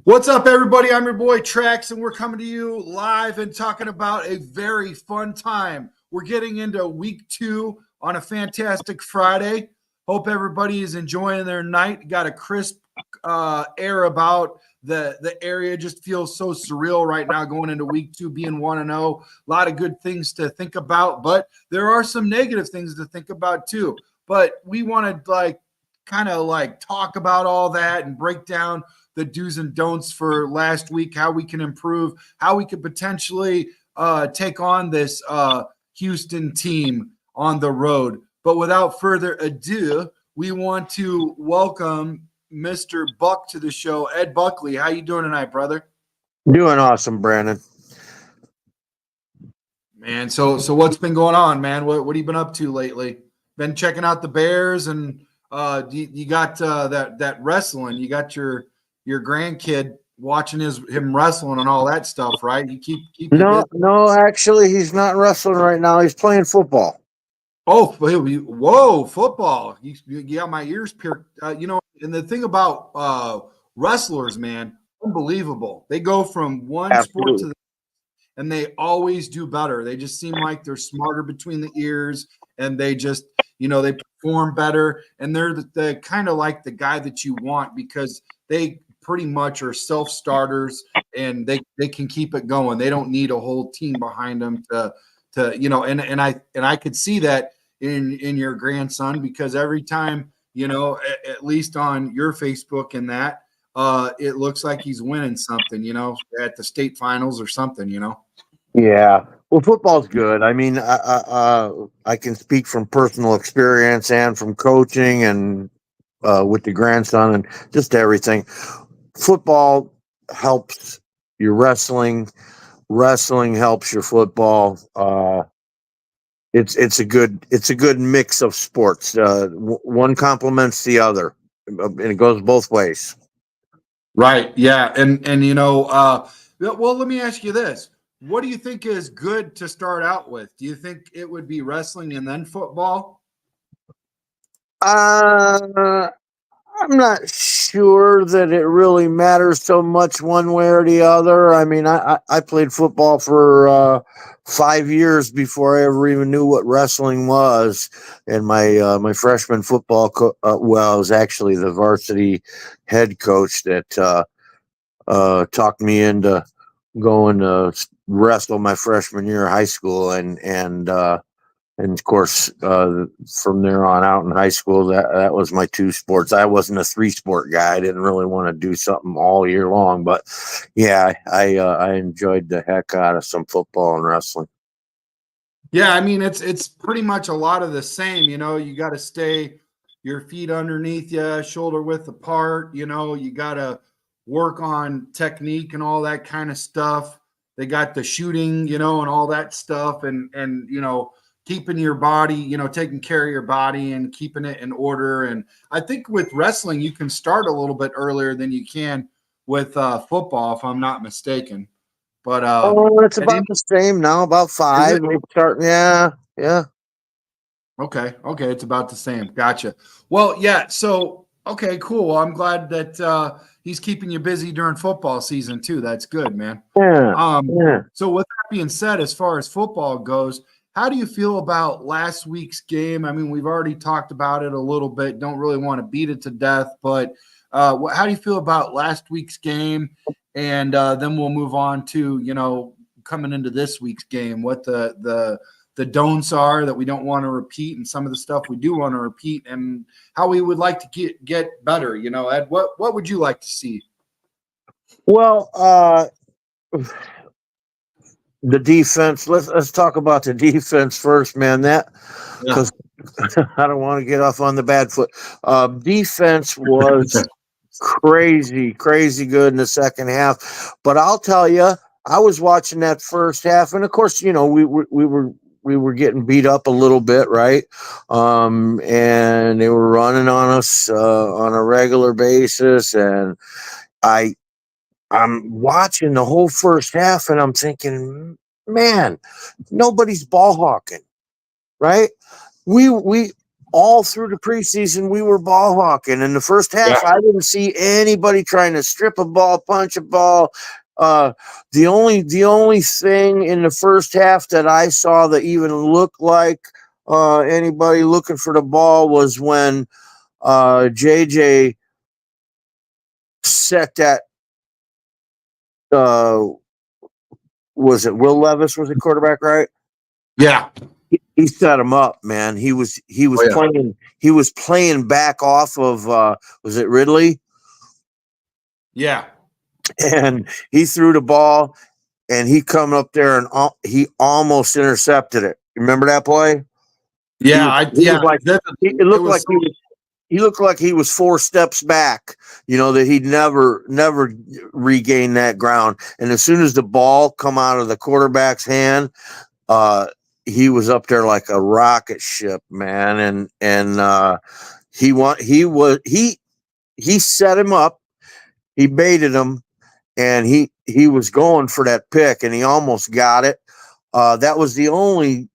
What's up, everybody? I'm your boy Trax, and we're coming to you live and talking about a very fun time. We're getting into week 2 on a fantastic Friday. Hope everybody is enjoying their night. Got a crisp air about the area. Just feels so surreal right now going into week 2, being 1-0. A lot of good things to think about, but there are some negative things to think about too. But we want to kind of talk about all that and break down the do's and don'ts for last week, how we can improve, how we could potentially take on this Houston team on the road. But without further ado, we want to welcome Mr. Buck to the show. Ed Buckley, how you doing tonight, brother? Doing awesome, Brandon. Man, so what's been going on, man? What have you been up to lately? Been checking out the Bears, and you got that wrestling. You got your grandkid watching him wrestling and all that stuff, right? You keep you busy. No, actually, he's not wrestling right now. He's playing football. Oh, whoa, football! You got my ears pierced. And the thing about wrestlers, man, unbelievable. They go from one sport to the, and they always do better. They just seem like they're smarter between the ears, and they just, they perform better. And they're the kind of like the guy that you want because they pretty much are self-starters and they can keep it going. They don't need a whole team behind them to and I could see that in your grandson, because every time, at least on your Facebook and that, it looks like he's winning something, at the state finals or something, Yeah. Well, football's good. I mean, I can speak from personal experience and from coaching and with the grandson and just everything. Football helps your wrestling. Wrestling helps your football. It's a good mix of sports. One complements the other, and it goes both ways. Right. Yeah. And well, let me ask you this. What do you think is good to start out with? Do you think it would be wrestling and then football? I'm not sure that it really matters so much one way or the other. I mean, I played football for 5 years before I ever even knew what wrestling was. And my freshman football, I was actually the varsity head coach that talked me into going to wrestle my freshman year of high school, and of course, from there on out in high school, that was my two sports. I wasn't a 3-sport guy. I didn't really want to do something all year long, but yeah, I enjoyed the heck out of some football and wrestling. Yeah, I mean it's pretty much a lot of the same. You got to stay your feet underneath you, shoulder width apart. You got to work on technique and all that kind of stuff. They got the shooting, and all that stuff, and keeping your body, taking care of your body and keeping it in order. And I think with wrestling, you can start a little bit earlier than you can with football, if I'm not mistaken. But It's about the same now, about 5. They start, yeah. Okay, it's about the same. Gotcha. Well, yeah. So, okay, cool. Well, I'm glad that he's keeping you busy during football season too. That's good, man. Yeah. So, with that being said, as far as football goes, how do you feel about last week's game? I mean, we've already talked about it a little bit. Don't really want to beat it to death, but how do you feel about last week's game? And then we'll move on to coming into this week's game, what the don'ts are that we don't want to repeat, and some of the stuff we do want to repeat, and how we would like to get better. Ed, what would you like to see? Well, the defense. Let's talk about the defense first, man. Because I don't want to get off on the bad foot. Defense was crazy good in the second half. But I'll tell you, I was watching that first half, and of course, we were getting beat up a little bit, right? And they were running on us on a regular basis, and I'm watching the whole first half, and I'm thinking, man, nobody's ball hawking, right? We all through the preseason, we were ball hawking. In the first half, I didn't see anybody trying to strip a ball, punch a ball. The only thing in the first half that I saw that even looked like anybody looking for the ball was when JJ set that. Was it Will Levis was the quarterback, right? Yeah. He set him up, man. He was playing back off of was it Ridley? Yeah. And he threw the ball and he come up there and he almost intercepted it. Remember that play? Yeah, It looked like he looked like he was 4 steps back, that he'd never regain that ground. And as soon as the ball come out of the quarterback's hand, he was up there like a rocket ship, man. And he set him up, he baited him, and he was going for that pick, and he almost got it. That was the only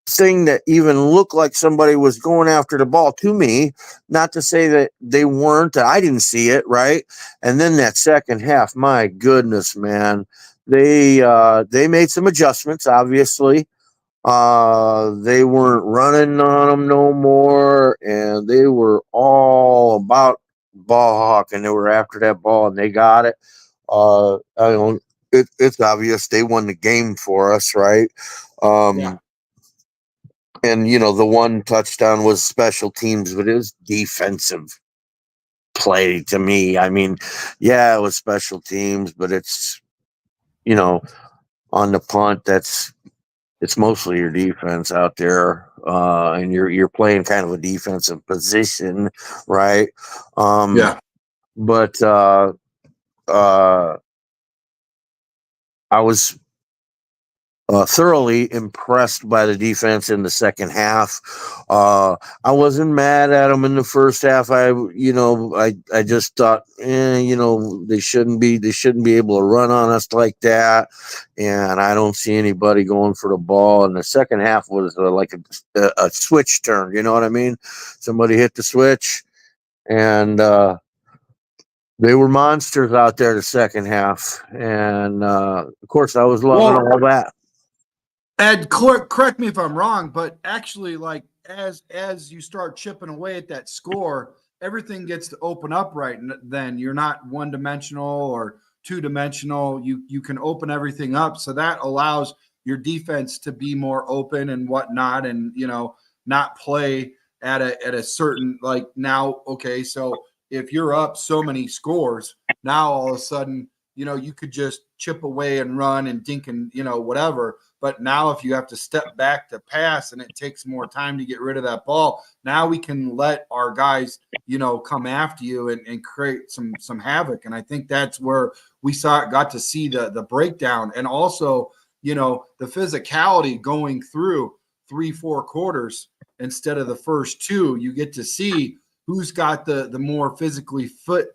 thing that even looked like somebody was going after the ball to me. Not to say that they weren't. I didn't see it, right? And then that second half, my goodness, man, they made some adjustments. Obviously, they weren't running on them no more, and they were all about ball hawking. They were after that ball, and they got it. I don't. It's obvious they won the game for us, right? Yeah. And the one touchdown was special teams, but it was defensive play to me. I mean, yeah, it was special teams, but it's on the punt, it's mostly your defense out there, and you're playing kind of a defensive position, right? Yeah. But I was thoroughly impressed by the defense in the second half. I wasn't mad at them in the first half. I just thought, they shouldn't be able to run on us like that. And I don't see anybody going for the ball. And the second half was like a switch turn. You know what I mean? Somebody hit the switch, and they were monsters out there the second half. And of course, I was loving all that. Ed, correct me if I'm wrong, but actually, like as you start chipping away at that score, everything gets to open up right. And then you're not one dimensional or two dimensional. You can open everything up, so that allows your defense to be more open and whatnot, and not play at a certain like now. Okay, so if you're up so many scores, now all of a sudden you could just chip away and run and dink and whatever. But now if you have to step back to pass and it takes more time to get rid of that ball, now we can let our guys, come after you and create some havoc. And I think that's where we got to see the breakdown. And also, the physicality going through 3-4 quarters instead of the first 2, you get to see who's got the more physically foot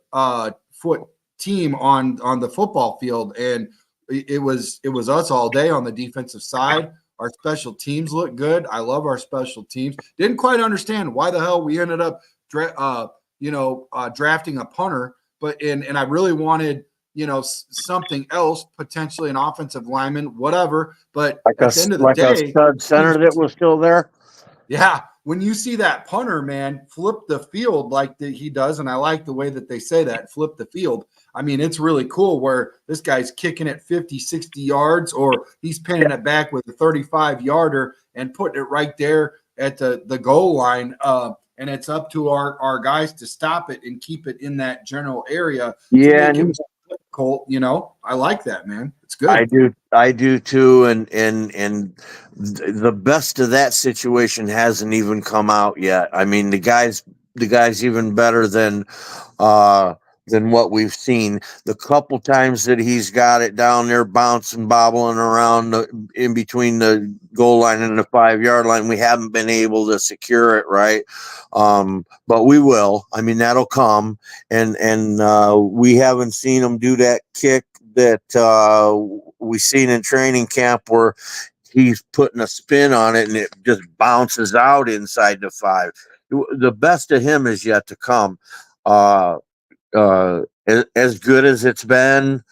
team on the football field. And it was us all day on the defensive side. Our special teams look good. I love our special teams. Didn't quite understand why the hell we ended up drafting a punter, but and I really wanted something else, potentially an offensive lineman, whatever. But at the end of the day, a stud center that was still there. Yeah, when you see that punter, man, flip the field like he does, and I like the way that they say that, flip the field. I mean, it's really cool where this guy's kicking it 50, 60 yards, or he's pinning it back with a 35-yarder and putting it right there at the goal line. And it's up to our guys to stop it and keep it in that general area to make it difficult. I like that, man. It's good. I do too. And the best of that situation hasn't even come out yet. I mean, the guy's even better than what we've seen. The couple times that he's got it down there bouncing, bobbling around in between the goal line and the 5-yard line, we haven't been able to secure it right. But we will. I mean, that'll come. And we haven't seen him do that kick that we seen in training camp where he's putting a spin on it and it just bounces out inside the 5. The best of him is yet to come. As good as it's been,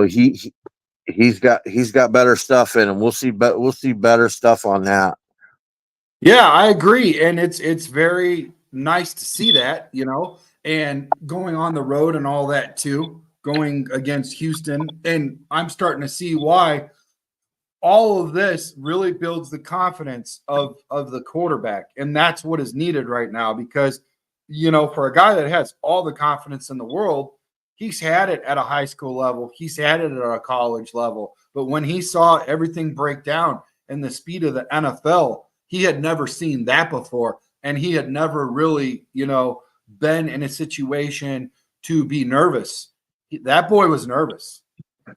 he's got better stuff in him. We'll see better stuff on that. Yeah, I agree, and it's very nice to see that, and going on the road and all that too, going against Houston, and I'm starting to see why all of this really builds the confidence of the quarterback, and that's what is needed right now because for a guy that has all the confidence in the world, he's had it at a high school level, he's had it at a college level, but when he saw everything break down and the speed of the NFL, he had never seen that before, and he had never really been in a situation to be nervous. That boy was nervous.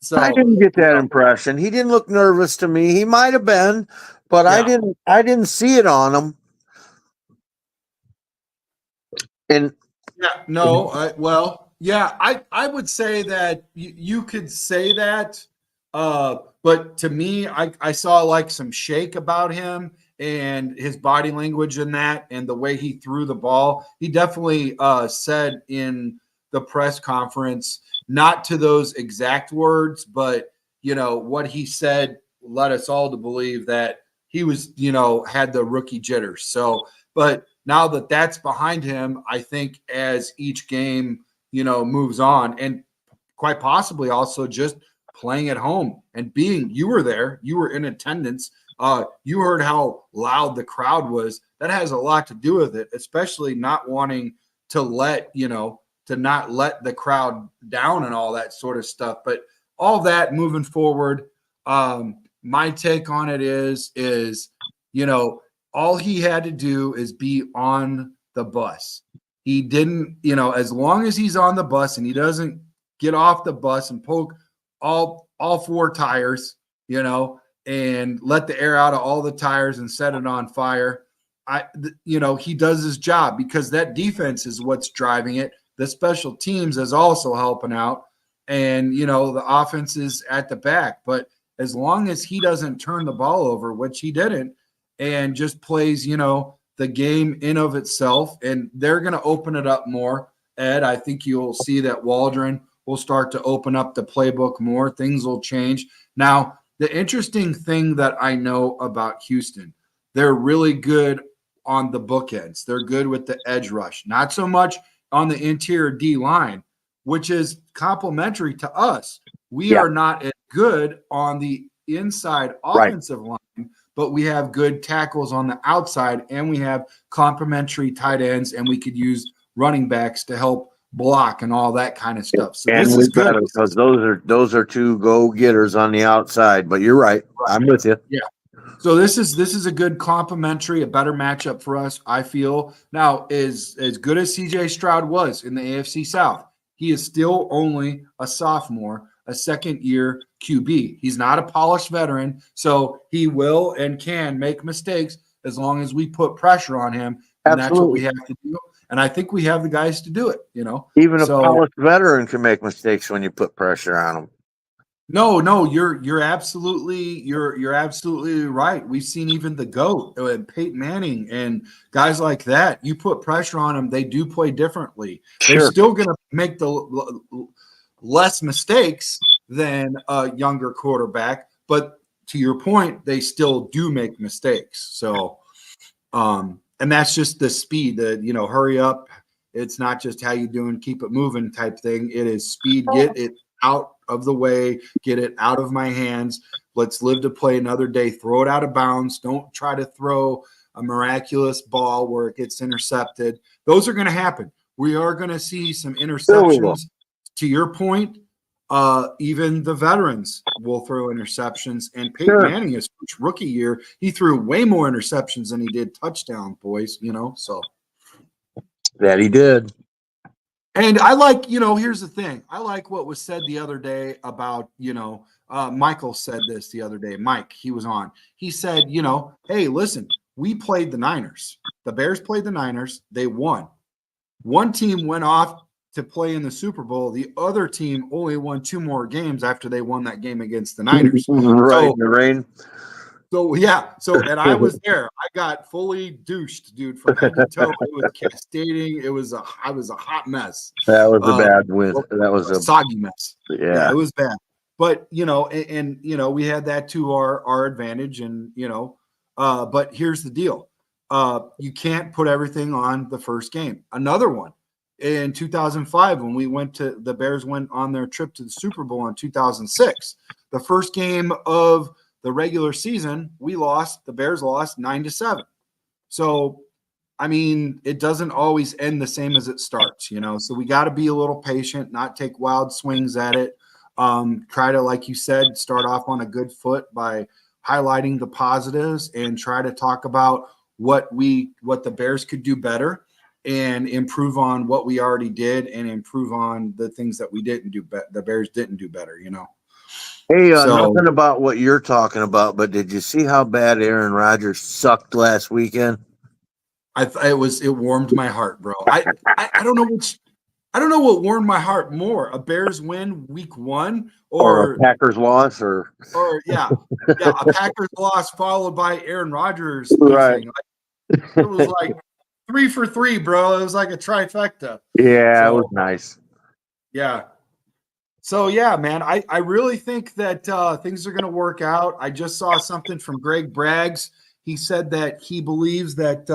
So I didn't get that impression. He didn't look nervous to me. He might have been, but yeah. I didn't see it on him. And Yeah, no, I would say that you could say that, but to me, I saw like some shake about him and his body language in that, and the way he threw the ball. He definitely said in the press conference, not to those exact words, but what he said led us all to believe that he was, had the rookie jitters. So, but now that that's behind him, I think as each game, moves on, and quite possibly also just playing at home and you were there, you were in attendance. You heard how loud the crowd was. That has a lot to do with it, especially not wanting to not let the crowd down and all that sort of stuff. But all that moving forward, my take on it is, all he had to do is be on the bus. He didn't, as long as he's on the bus and he doesn't get off the bus and poke all 4 tires, and let the air out of all the tires and set it on fire. He does his job, because that defense is what's driving it. The special teams is also helping out, and the offense is at the back. But as long as he doesn't turn the ball over, which he didn't, and just plays, the game in of itself, and they're going to open it up more. Ed, I think you'll see that Waldron will start to open up the playbook more. Things will change. Now, the interesting thing that I know about Houston, they're really good on the bookends. They're good with the edge rush, not so much on the interior D line, which is complementary to us. We are not as good on the inside offensive line, but we have good tackles on the outside, and we have complementary tight ends, and we could use running backs to help block and all that kind of stuff. So and this is good because those are 2 go-getters on the outside. But you're right. I'm with you. Yeah. So this is a good complementary, a better matchup for us, I feel. Now, as good as cjStroud was in the AFC South, he is still only a sophomore, a second-year QB. He's not a polished veteran, so he will and can make mistakes as long as we put pressure on him, and that's what we have to do. And I think we have the guys to do it. Even a polished veteran can make mistakes when you put pressure on them. No, you're absolutely right. We've seen even the GOAT, Peyton Manning, and guys like that. You put pressure on them, they do play differently. Sure. They're still going to make the less mistakes than a younger quarterback, but to your point, they still do make mistakes. So, and that's just the speed, hurry up. It's not just how you doing, keep it moving type thing. It is speed, get it out of the way, get it out of my hands. Let's live to play another day. Throw it out of bounds. Don't try to throw a miraculous ball where it gets intercepted. Those are going to happen. We are going to see some interceptions. To your point, even the veterans will throw interceptions. And Peyton Manning, his rookie year, he threw way more interceptions than he did touchdown, boys, so. That he did. And I like, here's the thing. I like what was said the other day about, Michael said this the other day. Mike, he was on. He said, hey, listen, we played the Niners. The Bears played the Niners. They won. One team went off to play in the Super Bowl. The other team only won 2 more games after they won that game against the Niners. Right, so, in the rain. So yeah, and I was there. I got fully douched, dude, from head to toe. It was cascading. I was a hot mess. That was a bad win. Well, That was a soggy mess. Yeah, yeah. it was bad. But we had that to our advantage, and but here's the deal: you can't put everything on the first game. Another one in 2005 when the Bears went on their trip to the Super Bowl in 2006. The first game of the regular season, the Bears lost 9-7. So, I mean, it doesn't always end the same as it starts, so we got to be a little patient, not take wild swings at it. Try to, like you said, start off on a good foot by highlighting the positives and try to talk about what the Bears could do better and improve on what we already did and improve on the things that we didn't do, the Bears didn't do better, Hey, So nothing about what you're talking about, but did you see how bad Aaron Rodgers sucked last weekend? it warmed my heart, bro. I don't know I don't know what warmed my heart more: a Bears win week 1 Or a Packers loss, or yeah, a Packers loss followed by Aaron Rodgers right? losing. It was like 3 for 3, bro. It was like a trifecta. Yeah, it was So nice. yeah. So yeah, man, I really think that things are going to work out. I just saw something from Greg Braggs. He said that he believes that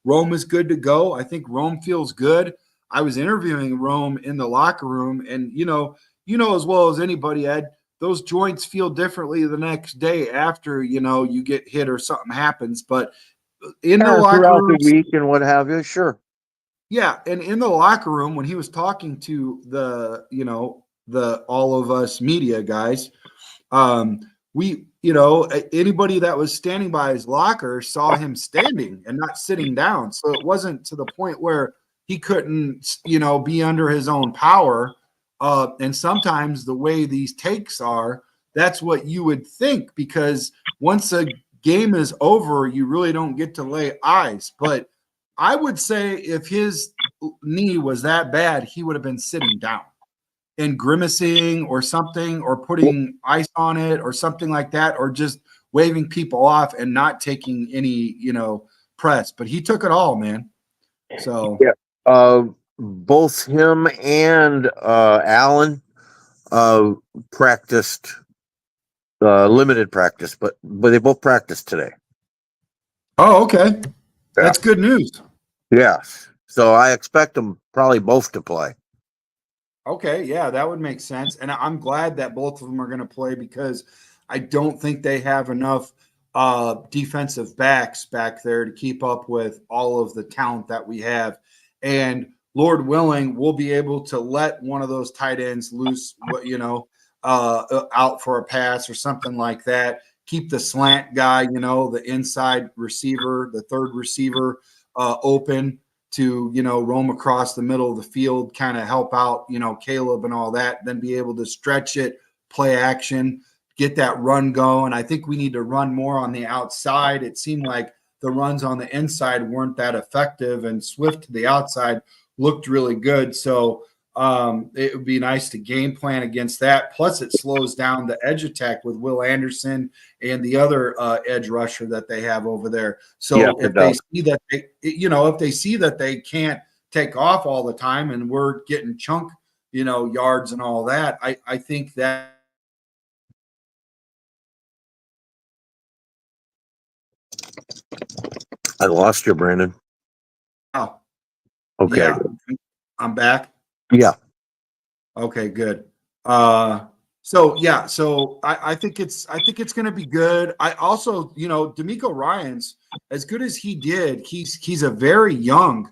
Rome is good to go. I think Rome feels good. I was interviewing Rome in the locker room, and you know as well as anybody, Ed, those joints feel differently the next day after you get hit or something happens. But in the locker Throughout the rooms, week and what have you, sure. yeah, and in the locker room when he was talking to the all of us media guys, we anybody that was standing by his locker saw him standing and not sitting down. So it wasn't to the point where he couldn't be under his own power. And sometimes the way these takes are, that's what you would think, because once a game is over, you really don't get to lay eyes. But I would say if his knee was that bad, he would have been sitting down and grimacing or something, or putting ice on it or something like that, or just waving people off and not taking any, press. But he took it all, man. So Yeah. Both him and Allen practiced limited practice, but they both practiced today. oh, okay. Yeah. That's good news. Yes. So I expect them probably both to play. Okay, yeah, that would make sense. And I'm glad that both of them are going to play, because I don't think they have enough defensive backs back there to keep up with all of the talent that we have. And Lord willing, we'll be able to let one of those tight ends loose, out for a pass or something like that. Keep the slant guy, the inside receiver, the third receiver, open to roam across the middle of the field, kind of help out Caleb and all that, then be able to stretch it, play action, get that run going. I think we need to run more on the outside. It seemed like the runs on the inside weren't that effective, and Swift to the outside looked really good. So it would be nice to game plan against that. Plus, it slows down the edge attack with Will Anderson and the other edge rusher that they have over there. So Yeah, if they see that if they see that they can't take off all the time and we're getting chunk, yards and all that, I think that. I lost you, Brandon. Oh, Okay. yeah, I'm back. Yeah. Okay, good. So I think it's going to be good. I also, D'Amico Ryans, as good as he did, he's a very young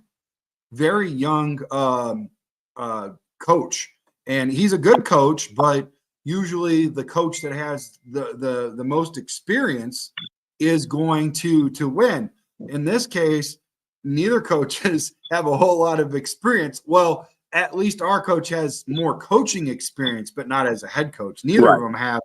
coach, and he's a good coach, but usually the coach that has the most experience is going to win. In this case, neither coaches have a whole lot of experience. Well, at least our coach has more coaching experience, but not as a head coach. Neither of them have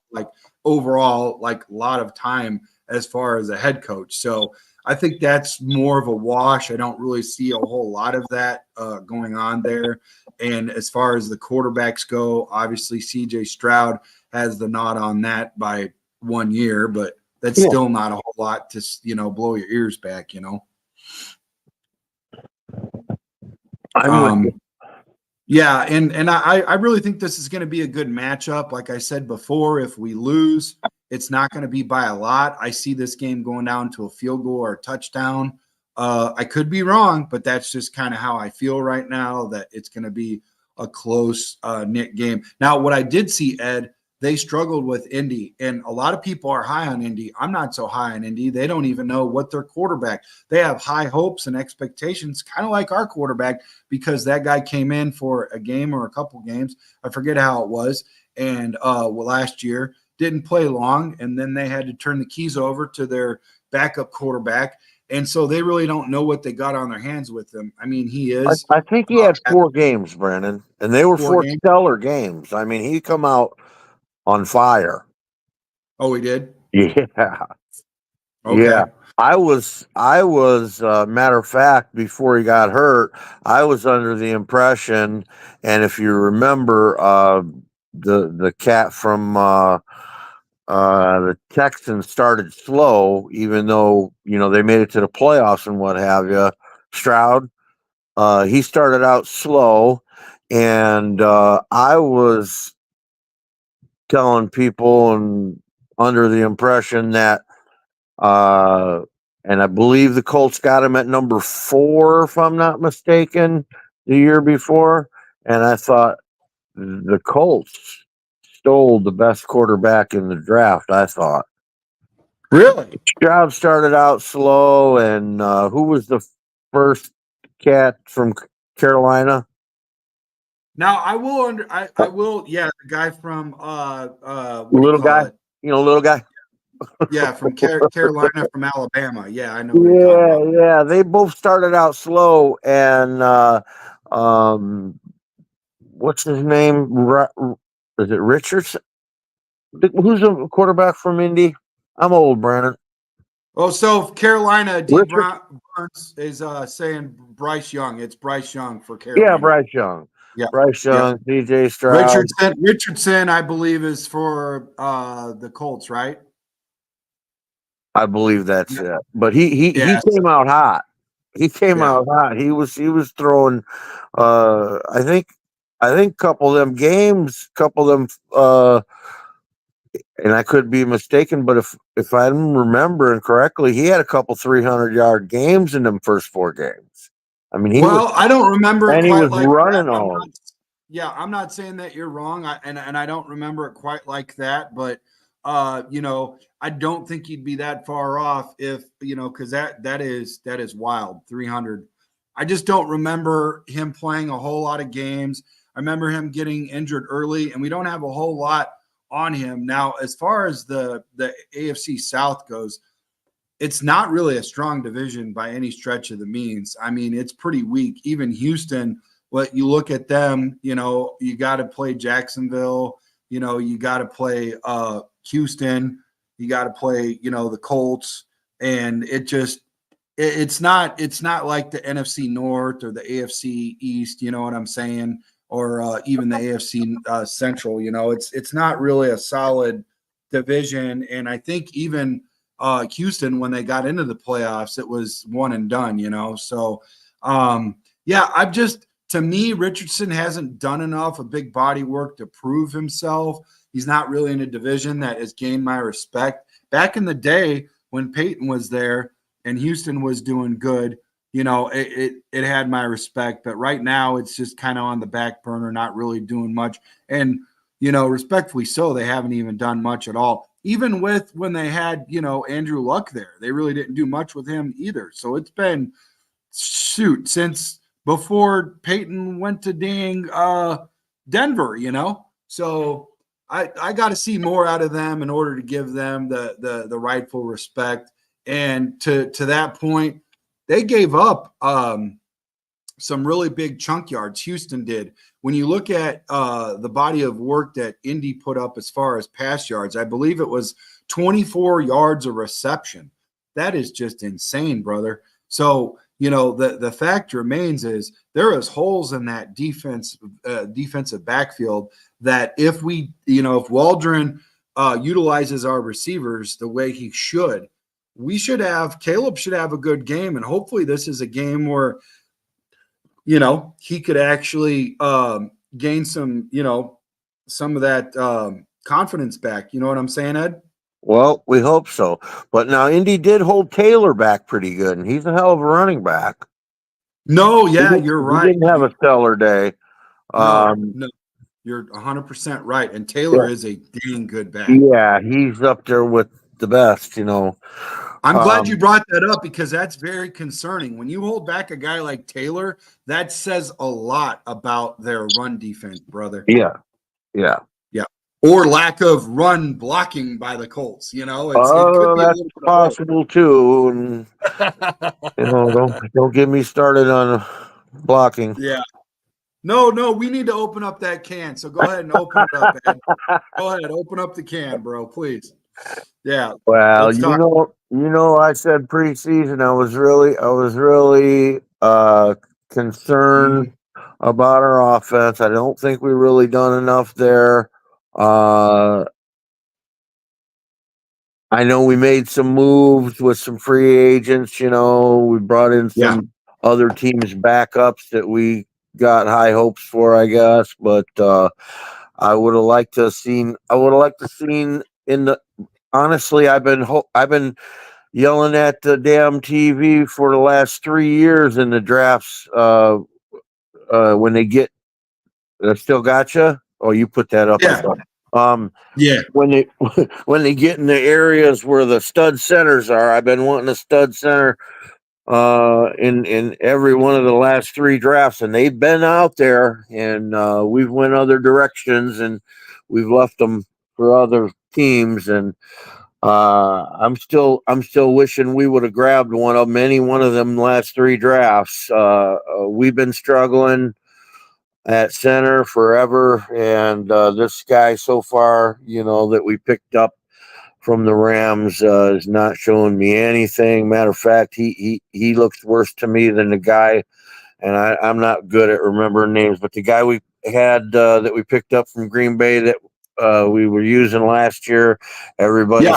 overall a lot of time as far as a head coach. So I think that's more of a wash. I don't really see a whole lot of that going on there. And as far as the quarterbacks go, obviously CJ Stroud has the nod on that by 1 year, but that's still not a whole lot to, blow your ears back, I'm with you. Yeah, and I really think this is going to be a good matchup. Like I said before, if we lose, it's not going to be by a lot. I see this game going down to a field goal or a touchdown. I could be wrong, but that's just kind of how I feel right now, that it's going to be a close knit game. Now, what I did see, Ed, they struggled with Indy, and a lot of people are high on Indy. I'm not so high on Indy. They don't even know what their quarterback. They have high hopes and expectations, kind of like our quarterback, because that guy came in for a game or a couple games. I forget how it was. And last year didn't play long. And then they had to turn the keys over to their backup quarterback. And so they really don't know what they got on their hands with him. I mean, he is. I think he had 4 games, Brandon, and they were 4 games. stellar games. I mean, he come out on fire. Oh, he did? Yeah. Okay. Yeah. I was matter of fact, before he got hurt, I was under the impression, and if you remember, the cat from the Texans started slow, even though they made it to the playoffs and what have you. Stroud, he started out slow, and I was telling people and under the impression that. And I believe the Colts got him at number 4, if I'm not mistaken, the year before. And I thought the Colts stole the best quarterback in the draft, I thought. Really? Stroud started out slow, and who was the first cat from Carolina? Now I will, yeah, the guy from what do you Little call guy, it? little guy. Yeah, from Carolina, from Alabama. Yeah, I know what you're talking about. Yeah. They both started out slow, and um, what's his name? Is it Richardson? Who's the quarterback from Indy? I'm old, Brandon. Oh, so Carolina, D. Richard? Burns is saying Bryce Young. It's Bryce Young for Yeah, Carolina. Bryce Young. Yeah. Bryce Yep. Young, cjstroud. Richardson, I believe, is for the Colts, right? I believe that's Yeah. it. But he came out hot. He came out hot. He was throwing. I think couple of them games, couple of them. And I could be mistaken, but if I'm remembering correctly, he had a couple 300-yard games in them first 4 games. I mean, I don't remember it he quite was like running that. all. I'm not saying that you're wrong. And I don't remember it quite like that, but I don't think he'd be that far off if, because that is wild. 300. I just don't remember him playing a whole lot of games. I remember him getting injured early, and we don't have a whole lot on him. Now, as far as the AFC South goes, it's not really a strong division by any stretch of the means. I mean, it's pretty weak. Even Houston, what you look at them, you got to play Jacksonville, you got to play Houston, you got to play, the Colts, and it's not like the NFC North or the AFC East, you know what I'm saying, or even the AFC Central. It's not really a solid division, and I think even Houston, when they got into the playoffs, it was one and done. So to me, Richardson hasn't done enough of big body work to prove himself. He's not really in a division that has gained my respect. Back in the day when Peyton was there and Houston was doing good, it had my respect. But right now, it's just kind of on the back burner, not really doing much. And respectfully so, they haven't even done much at all. Even with when they had, Andrew Luck there, they really didn't do much with him either. So it's been since before Peyton went to Denver, So I got to see more out of them in order to give them the rightful respect. And to that point, they gave up some really big chunk yards. Houston did. When you look at the body of work that Indy put up as far as pass yards, I believe it was 24 yards of reception. That is just insane, brother. So, the fact remains is there is holes in that defensive backfield that if Waldron utilizes our receivers the way he should, Caleb should have a good game. And hopefully this is a game where, he could actually gain some, some of that confidence back. You know what I'm saying, Ed? Well, we hope so. But now Indy did hold Taylor back pretty good, and he's a hell of a running back. No, yeah, you're He right. didn't have a stellar day. No, you're 100% right. And Taylor is a dang good back. Yeah, he's up there with the best, I'm glad you brought that up because that's very concerning. When you hold back a guy like Taylor, that says a lot about their run defense, brother. Yeah. Or lack of run blocking by the Colts. It could be that's possible too. And don't get me started on blocking. Yeah. No, we need to open up that can. So go ahead and open it up, Ed. Go ahead, open up the can, bro, please. Yeah. Well, I said preseason. I was really concerned about our offense. I don't think we really done enough there. I know we made some moves with some free agents. We brought in some other teams' backups that we got high hopes for, I guess. But I would have liked to seen in the. Honestly, I've been yelling at the damn TV for the last 3 years in the drafts. When they get, still gotcha. Oh, you put that up. Yeah. When they get in the areas where the stud centers are, I've been wanting a stud center in every one of the last 3 drafts, and they've been out there, and we've went other directions, and we've left them for other teams, and I'm still wishing we would have grabbed one of them, any one of them last 3 drafts. We've been struggling at center forever, and this guy so far, that we picked up from the Rams is not showing me anything. Matter of fact, he looks worse to me than the guy, and I'm not good at remembering names, but the guy we had that we picked up from Green Bay that we were using last year, everybody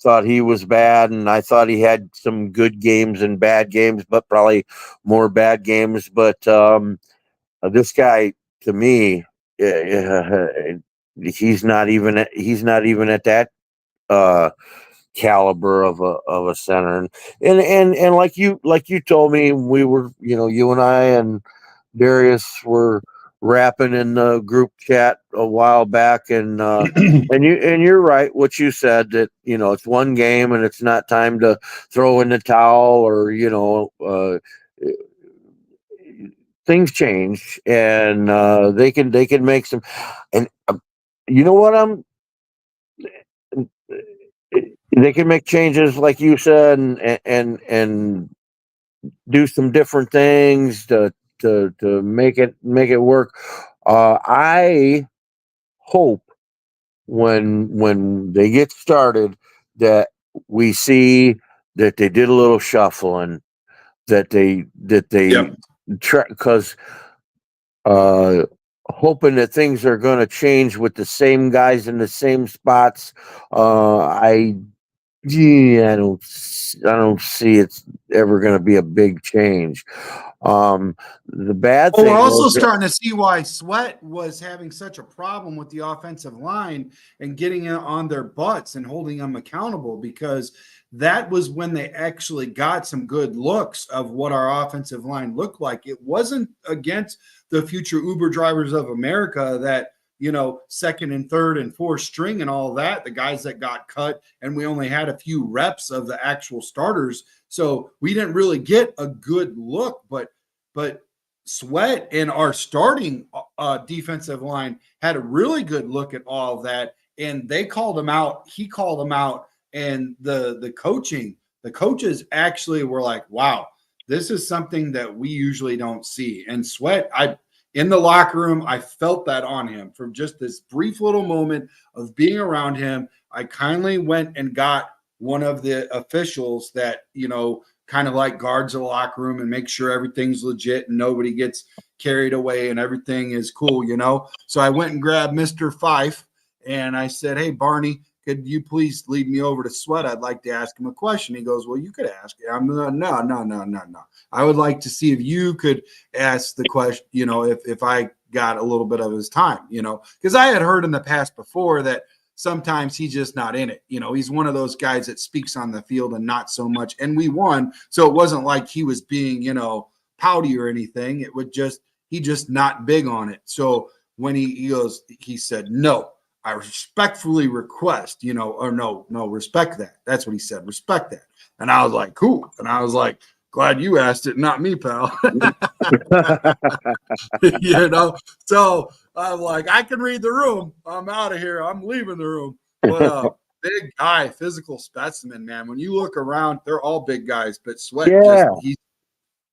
thought he was bad, and I thought he had some good games and bad games, but probably more bad games. But this guy, to me, he's not even at that caliber of a center, and like you told me, we were, you and I and Darius were rapping in the group chat a while back, and you're right what you said, that it's one game and it's not time to throw in the towel, or things change, and they can make some, and you know what, they can make changes like you said, and do some different things to make it work. I hope when they get started that we see that they did a little shuffling, that they try, because hoping that things are going to change with the same guys in the same spots. I don't see it's ever going to be a big change. The bad thing, we're also starting to see why Sweat was having such a problem with the offensive line and getting on their butts and holding them accountable, because that was when they actually got some good looks of what our offensive line looked like. It wasn't against the future Uber drivers of America that, second and third and fourth string and all that, the guys that got cut, and we only had a few reps of the actual starters. So we didn't really get a good look, but Sweat and our starting defensive line had a really good look at all of that, and they called him out. He called him out, and the coaches actually were like, wow, this is something that we usually don't see. And Sweat, in the locker room, I felt that on him from just this brief little moment of being around him. I kindly went and got one of the officials that, kind of like guards the locker room and make sure everything's legit and nobody gets carried away and everything is cool, So I went and grabbed Mr. Fife, And I said, hey, Barney, could you please lead me over to Sweat? I'd like to ask him a question. He goes, well, you could ask. I'm no. I would like to see if you could ask the question, if I got a little bit of his time, because I had heard in the past before that sometimes he's just not in it. He's one of those guys that speaks on the field and not so much. And we won. So it wasn't like he was being, pouty or anything. It would he just not big on it. So when he said, no, I respectfully request, or no, respect that. That's what he said. Respect that. And I was like, cool. And I was like, glad you asked it, not me, pal. So I'm like, I can read the room. I'm out of here. I'm leaving the room. But big guy, physical specimen, man. When you look around, they're all big guys, but Sweat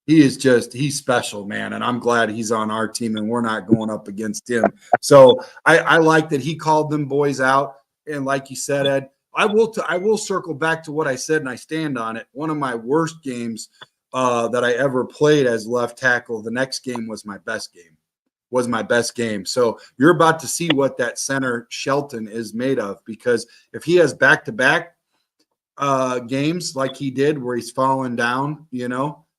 he's special, man. And I'm glad he's on our team and we're not going up against him. So I like that he called them boys out. And like you said, Ed, I will circle back to what I said, and I stand on it. One of my worst games that I ever played as left tackle, the next game was my best game. So you're about to see what that center Shelton is made of, because if he has back-to-back games like he did where he's falling down,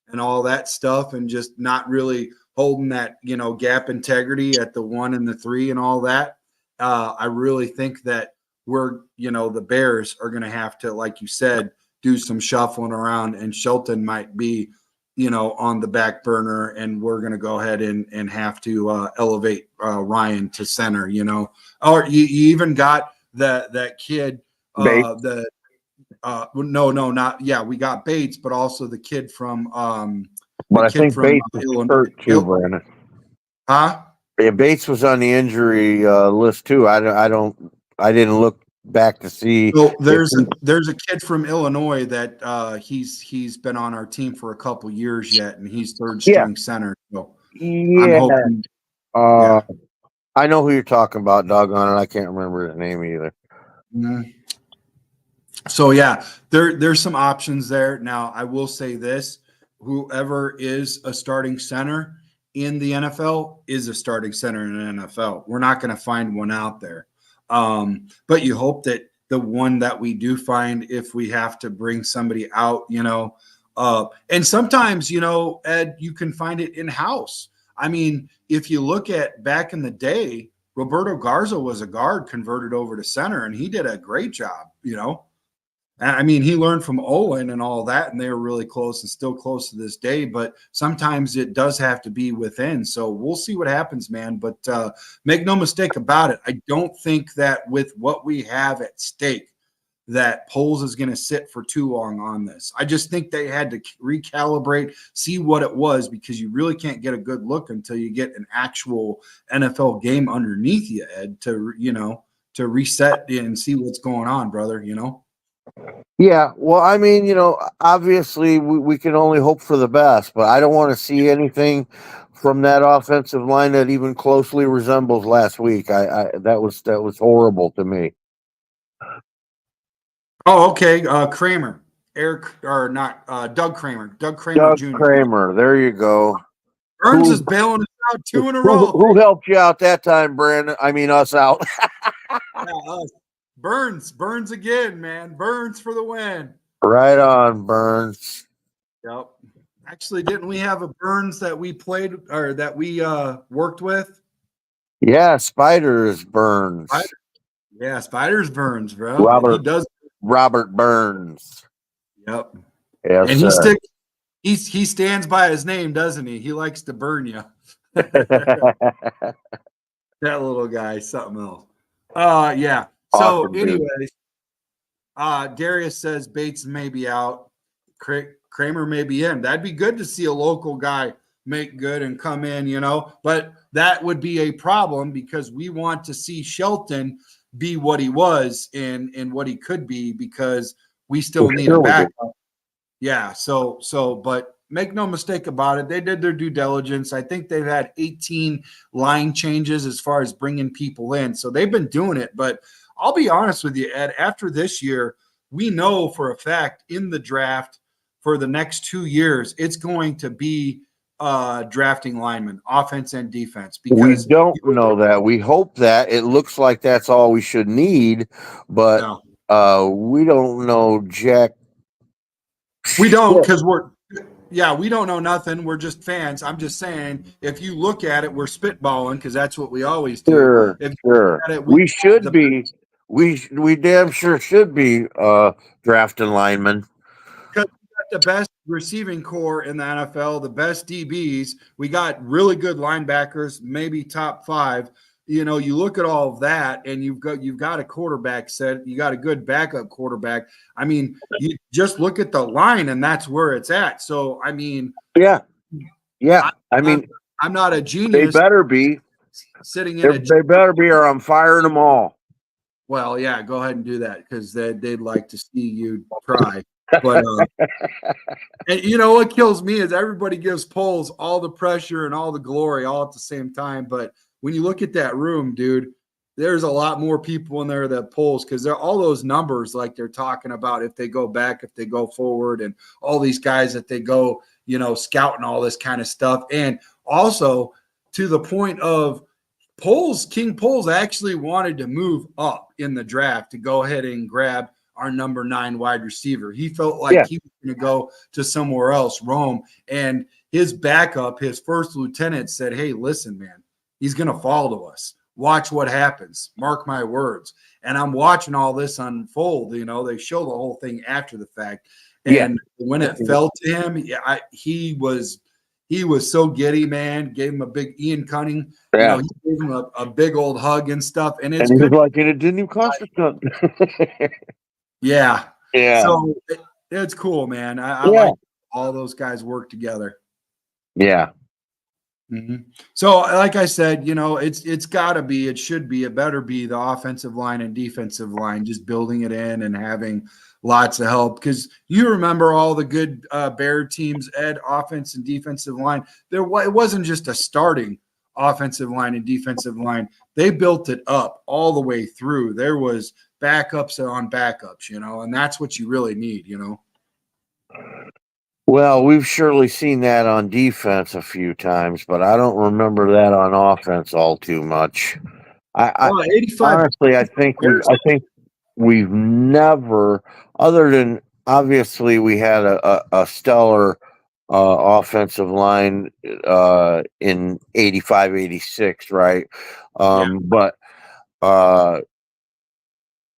and all that stuff, and just not really holding that, gap integrity at the 1 and the 3 and all that. I really think that the Bears are going to have to, like you said, do some shuffling around, and Shelton might be, on the back burner, and we're going to go ahead and have to elevate Ryan to center, or you even got that kid, we got Bates, but also the kid from I think Bates is Illinois. hurt too, Brandon. Huh? Yeah, Bates was on the injury list too. I didn't look back to see. So there's a kid from Illinois that he's been on our team for a couple years yet, and he's third string center. So I'm hoping. I know who you're talking about, doggone it. I can't remember his name either. Mm-hmm. So yeah, there's some options there. Now I will say this: whoever is a starting center in the NFL is a starting center in the NFL. We're not going to find one out there, but you hope that the one that we do find, if we have to bring somebody out, and sometimes Ed, you can find it in house. I mean, if you look at back in the day, Roberto Garza was a guard converted over to center, and he did a great job. I mean, he learned from Owen and all that, and they were really close and still close to this day. But sometimes it does have to be within. So we'll see what happens, man. But make no mistake about it. I don't think that with what we have at stake, that Poles is going to sit for too long on this. I just think they had to recalibrate, see what it was, because you really can't get a good look until you get an actual NFL game underneath you, Ed, to reset and see what's going on, brother, Yeah, well, I mean, obviously we can only hope for the best, but I don't want to see anything from that offensive line that even closely resembles last week. That was horrible to me. Oh, okay. Kramer, Doug Kramer Jr. Kramer, there you go. Burns is bailing us out 2 in a row. Who helped you out that time, Brandon? I mean, us out. Us. Burns again, man. Burns for the win. Right on, Burns. Yep. Actually, didn't we have a Burns that we played or that we worked with? Yeah, Spiders Burns. Yeah, Spiders Burns, bro. Robert Burns. Yep. Yes, and he stands by his name, doesn't he? He likes to burn you. That little guy, something else. Yeah. Awesome, so, anyways, Darius says Bates may be out. Kramer may be in. That'd be good to see a local guy make good and come in, but that would be a problem because we want to see Shelton be what he was and what he could be, because we still need a backup. Yeah. But make no mistake about it. They did their due diligence. I think they've had 18 line changes as far as bringing people in. So they've been doing it, but I'll be honest with you, Ed, after this year, we know for a fact in the draft for the next 2 years, it's going to be drafting linemen, offense and defense, We because don't know that. We hope that. It looks like that's all we should need, but no, we don't know jack we don't, shit. because we don't know nothing. We're just fans. I'm just saying, if you look at it, we're spitballing because that's what we always do. Sure, If you sure. look at it, we We should the be. We damn sure should be drafting linemen. because we got the best receiving core in the NFL, the best DBs. We got really good linebackers, maybe top 5. You know, you look at all of that, and you've got a quarterback set. You got a good backup quarterback. I mean, you just look at the line, and that's where it's at. So, I mean, Yeah, yeah. I, I I'm mean, I'm not a they genius better be. sitting in a They better be, or I'm firing them all. well, yeah, go ahead and do that because they'd like to see you try. But and you know what kills me is everybody gives Poles all the pressure and all the glory all at the same time. But when you look at that room, dude, there's a lot more people in there that Poles because they're all those numbers like they're talking about if they go back, if they go forward, and all these guys that they go, you know, scouting all this kind of stuff. And also to the point of King Poles actually wanted to move up in the draft to go ahead and grab our number 9 wide receiver. He felt like Yeah. he was going to go to somewhere else, Rome. And his backup, his first lieutenant said, hey, listen, man, he's going to fall to us. Watch what happens. Mark my words. And I'm watching all this unfold. You know, they show the whole thing after the fact. And when it fell to him, he was so giddy, man. Gave him a big Ian Cunning. Yeah. You know, he gave him a big old hug and stuff. And it's And he good. was like, and it didn't even cost us nothing. Yeah. Yeah. So it's cool, man. I Yeah. like all those guys work together. Yeah. So, like I said, you know, it should be, it better be the offensive line and defensive line, just building it in and having lots of help. Because you remember all the good Bear teams, Ed, offense and defensive line. It wasn't just a starting offensive line and defensive line. They built it up all the way through. There was backups on backups, you know, and that's what you really need, you know. Well, we've surely seen that on defense a few times, but I don't remember that on offense all too much. I 85 honestly, I think we've never, other than obviously we had a stellar offensive line in 85, 86, right? But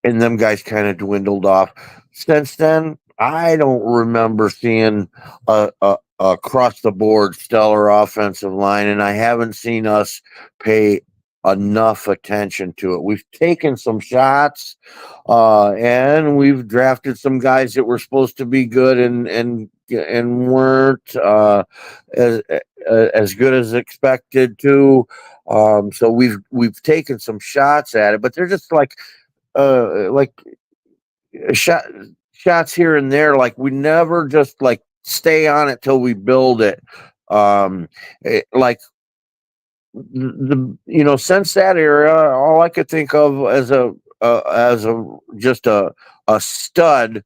and them guys kind of dwindled off. Since then, I don't remember seeing a across the board stellar offensive line, and I haven't seen us pay enough attention to it. We've taken some shots, and we've drafted some guys that were supposed to be good and weren't as good as expected to. So we've taken some shots at it, but they're just like shots here and there. Like we never just like stay on it till we build it. Like the since that era, all I could think of as a just a stud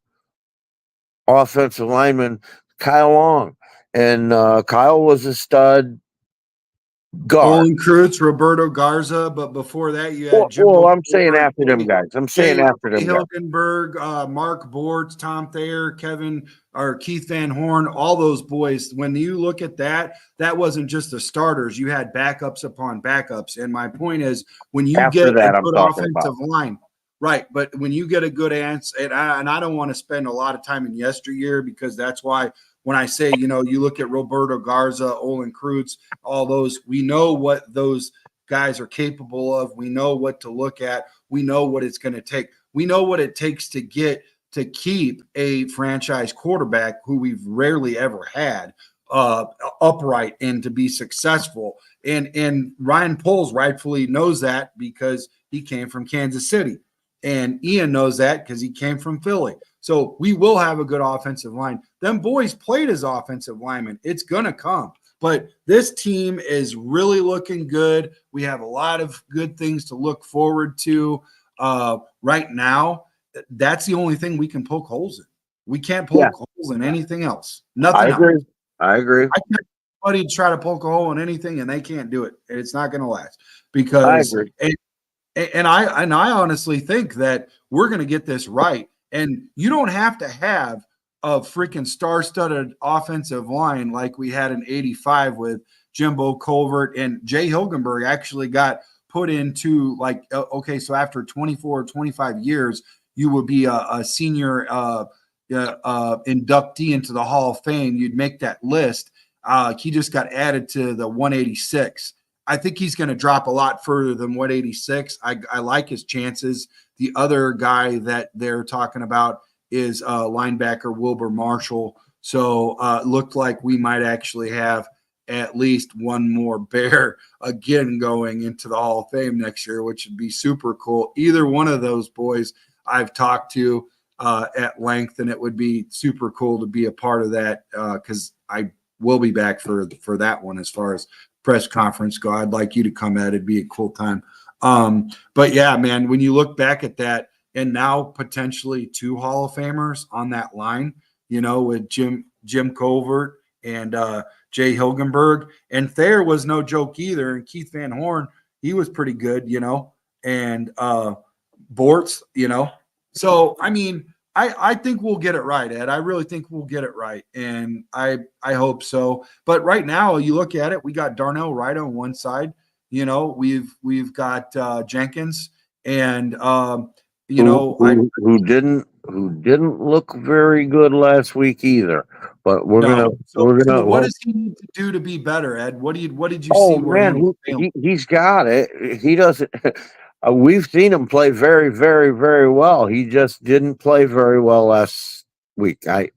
offensive lineman, Kyle Long, and Kyle was a stud guard. Olin Kreutz, Roberto Garza, but before that you had Well, I'm saying after them guys. I'm saying after them guys. Hilgenberg, Mark Bortz, Tom Thayer, Keith Van Horn, all those boys. When you look at that, that wasn't just the starters. You had backups upon backups. And my point is, when you After get that, a I'm good talking offensive about. line, right? But when you get a good answer, and I don't want to spend a lot of time in yesteryear because that's why when I say, you know, you look at Roberto Garza, Olin Kreutz, all those, we know what those guys are capable of. We know what to look at. We know what it's going to take. We know what it takes to keep a franchise quarterback who we've rarely ever had upright and to be successful. And Ryan Poles rightfully knows that because he came from Kansas City. And Ian knows that because he came from Philly. So we will have a good offensive line. Them boys played as offensive linemen. It's going to come. But this team is really looking good. We have a lot of good things to look forward to right now. That's the only thing we can poke holes in. We can't poke holes in anything else. Nothing else. I agree. anybody try to poke a hole in anything, and they can't do it. It's not going to last I because, agree. and I honestly think that we're going to get this right. And you don't have to have a freaking star-studded offensive line like we had in '85 with Jimbo Colvert and Jay Hilgenberg actually got put into like, okay, so after 24 or 25 years, you would be a senior inductee into the Hall of Fame. You'd make that list. He just got added to the 186. I think he's going to drop a lot further than 186. I like his chances. The other guy that they're talking about is linebacker Wilbur Marshall. So it looked like we might actually have at least one more Bear again going into the Hall of Fame next year, which would be super cool. Either one of those boys I've talked to at length, and it would be super cool to be a part of that because I will be back for that one as far as press conference go. I'd like you to come at it. It'd be a cool time. But yeah, man, when you look back at that, and now potentially 2 Hall of Famers on that line, with Jim Colvert and Jay Hilgenberg, and Thayer was no joke either. And Keith Van Horn, he was pretty good, and Bortz, So I mean, I think we'll get it right, Ed. I really think we'll get it right, and I hope so. But right now, you look at it, we got Darnell Wright on one side. We've got Jenkins, and who didn't look very good last week either. But we're gonna. So what does he need to do to be better, Ed? What did you see? Oh man, he's got it. He doesn't. We've seen him play very, very, very well. He just didn't play very well last week. But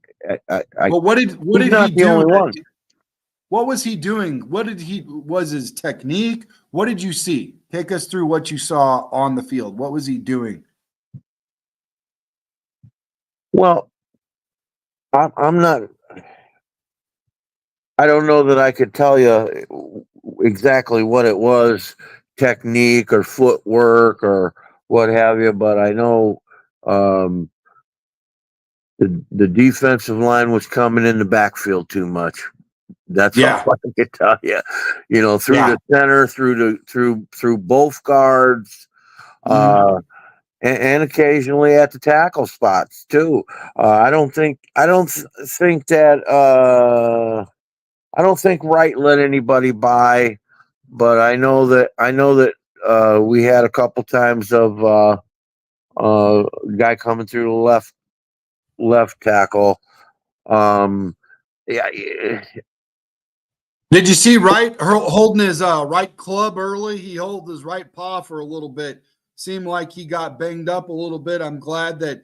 what did he do? What was he doing? Was his technique? What did you see? Take us through what you saw on the field. What was he doing? Well, I'm not. I don't know that I could tell you exactly what it was, technique or footwork or what have you, but I know the defensive line was coming in the backfield too much. That's all I can tell you. Through the center, through both guards, and occasionally at the tackle spots too. I don't think Wright let anybody by, but I know that we had a couple times of guy coming through the left tackle. Yeah. Did you see Wright holding his right club early? He held his right paw for a little bit. Seemed like he got banged up a little bit. I'm glad that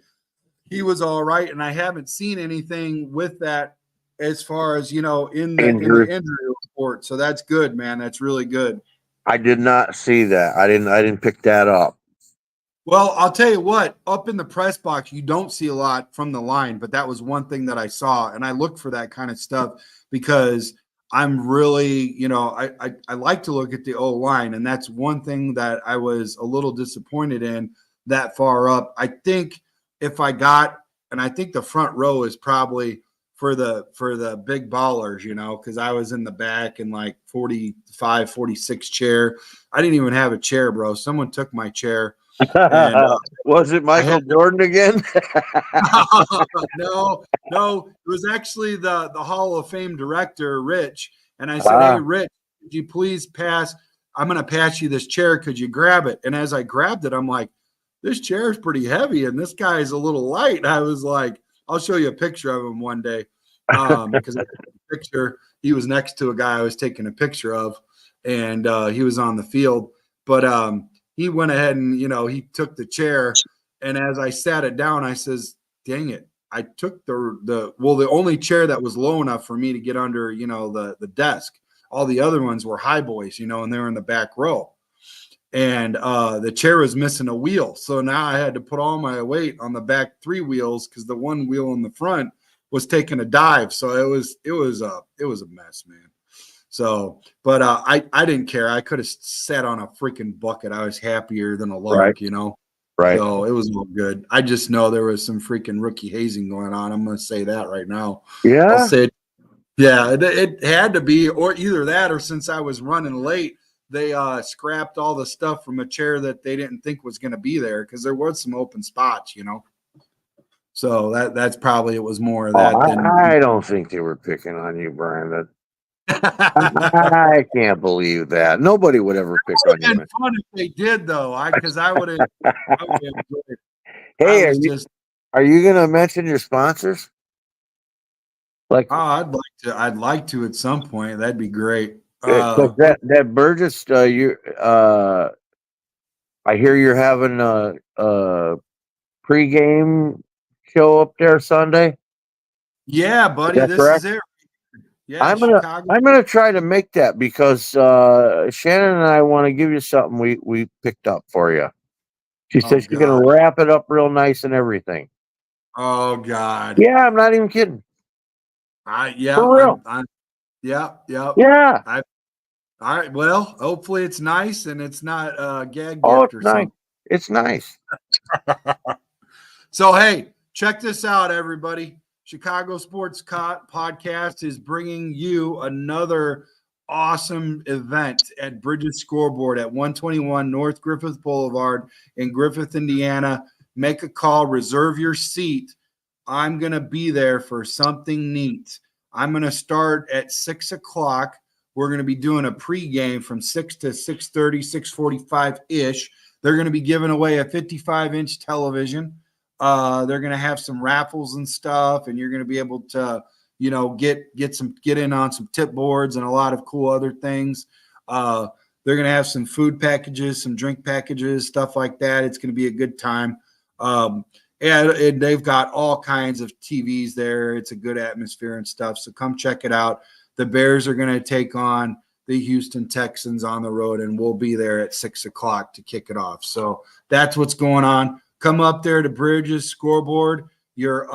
he was all right, and I haven't seen anything with that as far as in the injury report. So that's good, man. That's really good. I did not see that. I didn't pick that up. Well, I'll tell you what, up in the press box, you don't see a lot from the line, but that was one thing that I saw. And I look for that kind of stuff because I'm really, I like to look at the O-line. And that's one thing that I was a little disappointed in that far up. I think if I got, and I think the front row is probably for the big ballers, because I was in the back in like 45, 46 chair. I didn't even have a chair, bro. Someone took my chair. And was it Michael Jordan again? No, it was actually the Hall of Fame director, Rich. And I said, "Hey, Rich, could you please pass? I'm going to pass you this chair. Could you grab it?" And as I grabbed it, I'm like, "This chair is pretty heavy, and this guy is a little light." I was like, "I'll show you a picture of him one day," because I took a picture. He was next to a guy I was taking a picture of, and he was on the field, but he went ahead and, he took the chair. And as I sat it down, I says, "Dang it. I took the only chair that was low enough for me to get under, the desk. All the other ones were high boys, and they were in the back row. And the chair was missing a wheel. So now I had to put all my weight on the back 3 wheels because the one wheel in the front was taking a dive. So it was a mess, man. So, but I didn't care. I could have sat on a freaking bucket. I was happier than a lug, Right. So it was all good. I just know there was some freaking rookie hazing going on. I'm going to say that right now. Yeah. I'll say it. Yeah, it had to be, or either that, or since I was running late, they scrapped all the stuff from a chair that they didn't think was going to be there because there was some open spots, you know. So that's probably it was more of Oh, that than. I don't think they were picking on you, Brandon. I can't believe that. Nobody would ever pick on you, Been man. fun if they did though. Because I would have. I would have enjoyed it. I Hey, was just. are you gonna mention your sponsors? Like, Oh, I'd like to. I'd like to at some point. That'd be great. because that Burgess, I hear you're having a pregame show up there Sunday. Yeah, Is buddy, that this is correct? it. Yeah, I'm gonna Chicago. I'm gonna try to make that because Shannon and I want to give you something we picked up for you. She Oh says she's gonna God. wrap it up real nice and everything. Oh God. Yeah, I'm not even kidding. Yeah. For real. Yeah. Yeah. Yeah. I. All right. Well, hopefully it's nice and it's not a gag Oh, gift it's or nice. something. It's nice. So, hey, check this out, everybody. Chicago Sports Podcast is bringing you another awesome event at Bridges Scoreboard at 121 North Griffith Boulevard in Griffith, Indiana. Make a call, reserve your seat. I'm going to be there for something neat. I'm going to start at 6 o'clock. We're going to be doing a pregame from 6 to 6:30, 6:45-ish. They're going to be giving away a 55-inch television. They're going to have some raffles and stuff, and you're going to be able to, get in on some tip boards and a lot of cool other things. They're going to have some food packages, some drink packages, stuff like that. It's going to be a good time. And they've got all kinds of TVs there. It's a good atmosphere and stuff. So come check it out. The Bears are going to take on the Houston Texans on the road, and we'll be there at 6 o'clock to kick it off. So that's what's going on. Come up there to Bridges Scoreboard, your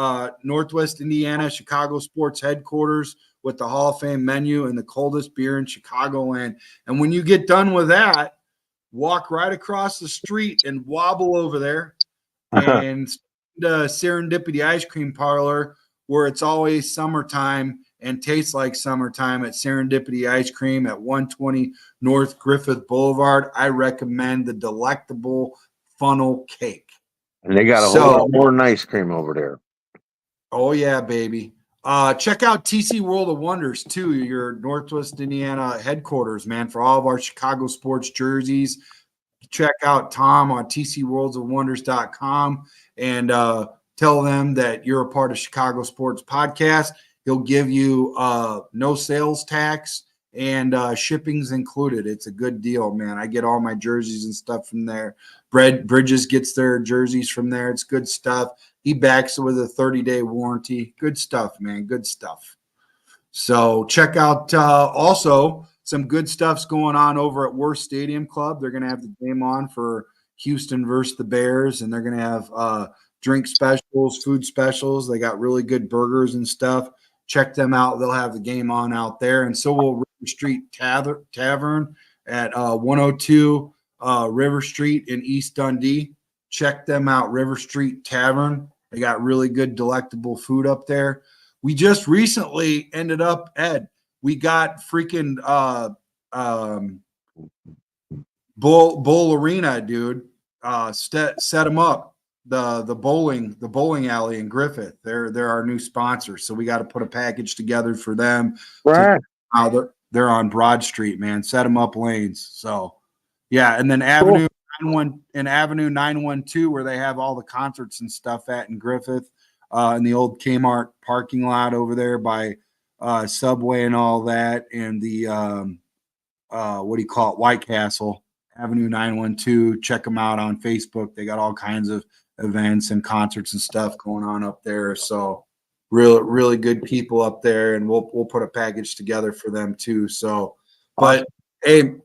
Northwest Indiana Chicago sports headquarters with the Hall of Fame menu and the coldest beer in Chicagoland. And when you get done with that, walk right across the street and wobble over there and the Serendipity Ice Cream Parlor, where it's always summertime and tastes like summertime at Serendipity Ice Cream at 120 North Griffith Boulevard. I recommend the delectable funnel cake. And they got a whole So, lot more than ice cream over there. oh yeah, baby. Check out TC World of Wonders too, your Northwest Indiana headquarters, man, for all of our Chicago sports jerseys. Check out Tom on tcworldsofwonders.com and tell them that you're a part of Chicago Sports Podcast. He'll give you no sales tax and shipping's included. It's a good deal, man. I get all my jerseys and stuff from there. Bridges gets their jerseys from there. It's good stuff. He backs it with a 30-day warranty. Good stuff, man. Good stuff. So check out also some good stuff's going on over at Worth Stadium Club. They're going to have the game on for Houston versus the Bears, and they're going to have drink specials, food specials. They got really good burgers and stuff. Check them out. They'll have the game on out there. And so will River Street Tavern at 102 River Street in East Dundee. Check them out, River Street Tavern. They got really good, delectable food up there. We just recently ended up, Ed, we got freaking Bull Arena, dude. Set them up. The bowling alley in Griffith. They're our new sponsor. So we got to put a package together for them to Right. they're on Broad Street, man. Set them up lanes. So yeah, and then Cool. Avenue 912, where they have all the concerts and stuff at in Griffith, in the old Kmart parking lot over there by Subway and all that, and the what do you call it, White Castle, Avenue 912. Check them out on Facebook. They got all kinds of events and concerts and stuff going on up there. So really good people up there, and we'll put a package together for them too. So, but hey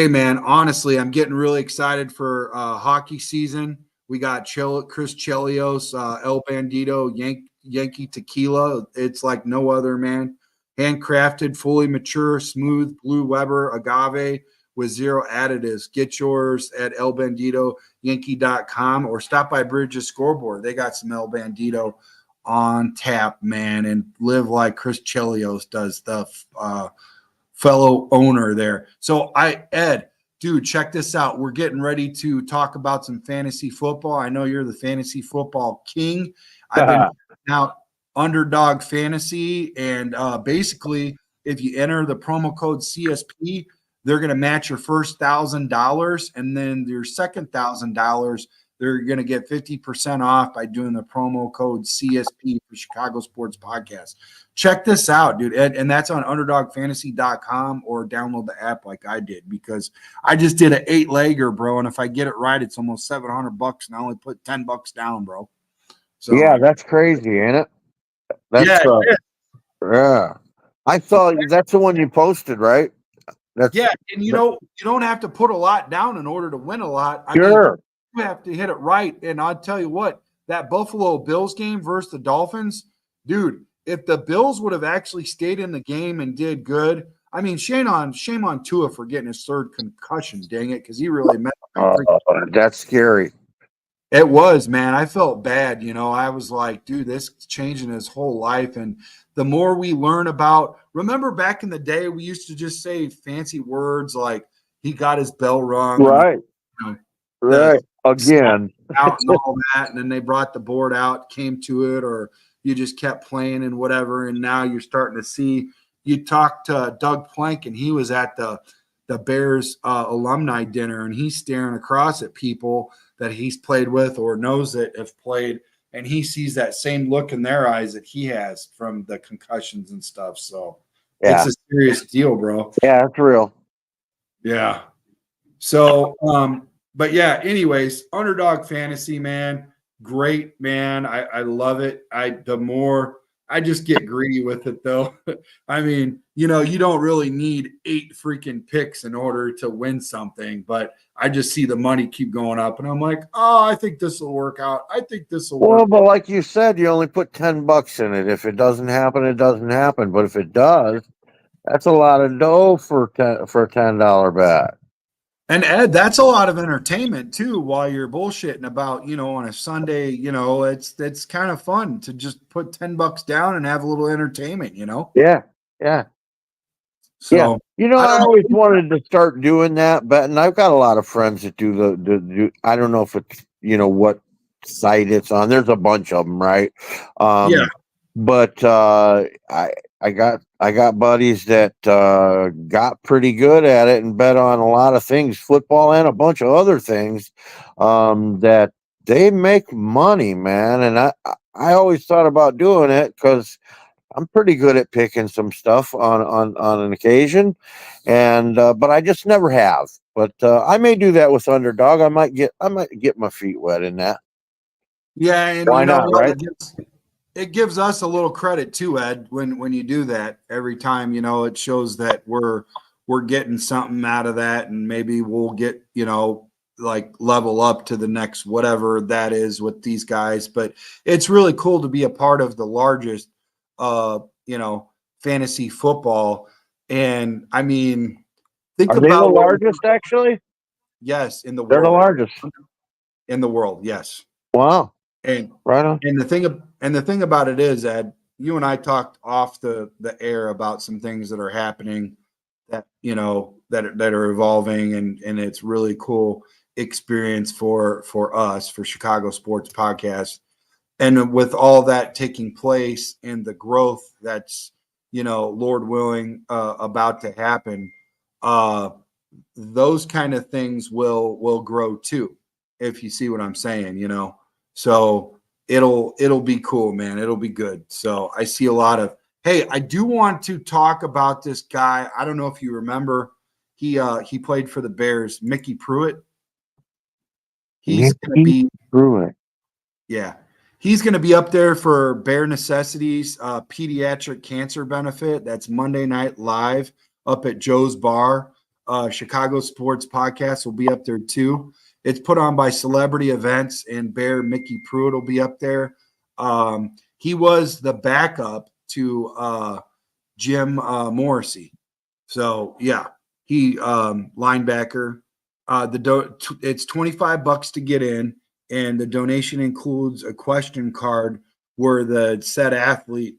man, honestly, I'm getting really excited for hockey season. We got Chris Chelios, El Bandito, Yankee Tequila. It's like no other, man. Handcrafted, fully mature, smooth Blue Weber agave with zero additives. Get yours at elbanditoyankee.com or stop by Bridges Scoreboard. They got some El Bandito on tap, man, and live like Chris Chelios does, the fellow owner there. So Ed, dude, check this out. We're getting ready to talk about some fantasy football. I know you're the fantasy football king. I've been out Underdog Fantasy, and basically, if you enter the promo code CSP, they're going to match your first $1,000, and then your second $1,000, they're going to get 50% off by doing the promo code CSP for Chicago Sports Podcast. Check this out, dude. And that's on underdogfantasy.com, or download the app like I did, because I just did an 8-legger, bro. And if I get it right, it's almost $700, and I only put $10 down, bro. So yeah, that's crazy, ain't it? That's yeah. I thought that's the one you posted, right? And you don't have to put a lot down in order to win a lot. I mean, you have to hit it right. And I'll tell you what, that Buffalo Bills game versus the Dolphins, dude, if the Bills would have actually stayed in the game and did good, I mean, shame on Tua for getting his third concussion, dang it, because he really messed up. That's scary. It was, man. I felt bad. I was like, dude, this is changing his whole life. And the more we learn about, remember back in the day, we used to just say fancy words like he got his bell rung. Right. Right. Again. Out and all that. And then they brought the board out, came to it, or you just kept playing and whatever. And now you're starting to see, you talked to Doug Plank, and he was at the Bears alumni dinner, and he's staring across at people that he's played with or knows that have played, and he sees that same look in their eyes that he has from the concussions and stuff. So it's a serious deal, bro. Yeah, it's real. Yeah. So, but yeah, anyways, Underdog Fantasy, man, great, man. I love it. I just get greedy with it, though. I mean, you don't really need 8 freaking picks in order to win something, but I just see the money keep going up, and I'm like, oh, I think this will work out. I think this will work. Well, but like you said, you only put $10 in it. If it doesn't happen, it doesn't happen. But if it does, that's a lot of dough for a $10 bet. And Ed, that's a lot of entertainment too, while you're bullshitting about, on a Sunday, it's kind of fun to just put $10 down and have a little entertainment, Yeah. Yeah. So, yeah. I always wanted to start doing that, but and I've got a lot of friends that do I don't know if it's, what site it's on. There's a bunch of them, right? But I got buddies that got pretty good at it and bet on a lot of things, football and a bunch of other things, that they make money, man. And I always thought about doing it because I'm pretty good at picking some stuff on an occasion, and but I just never have. But I may do that with Underdog. I might get my feet wet in that. Yeah, and why not, right? It gives us a little credit too, Ed, when you do that every time. It shows that we're getting something out of that, and maybe we'll get like level up to the next whatever that is with these guys. But it's really cool to be a part of the largest fantasy football. And I mean, think about the largest actually. Yes, in the world. They're the largest in the world. Yes. Wow. And right on. And the thing about it is, Ed, you and I talked off the air about some things that are happening that that are evolving, and it's really cool experience for us, for Chicago Sports Podcast. And with all that taking place and the growth that's, Lord willing, about to happen, those kind of things will grow too, if you see what I'm saying, So it'll be cool, man. It'll be good. So I see a lot of, hey, I do want to talk about this guy. I don't know if you remember, he played for the Bears, Mickey Pruitt. He's going to be Pruitt. Yeah. He's going to be up there for Bare Necessities pediatric cancer benefit. That's Monday Night Live up at Joe's Bar. Chicago Sports Podcast will be up there too. It's put on by Celebrity Events, and Bear Mickey Pruitt will be up there. He was the backup to Jim Morrissey. So, yeah, he linebacker. It's $25 to get in. And the donation includes a question card where the said athlete,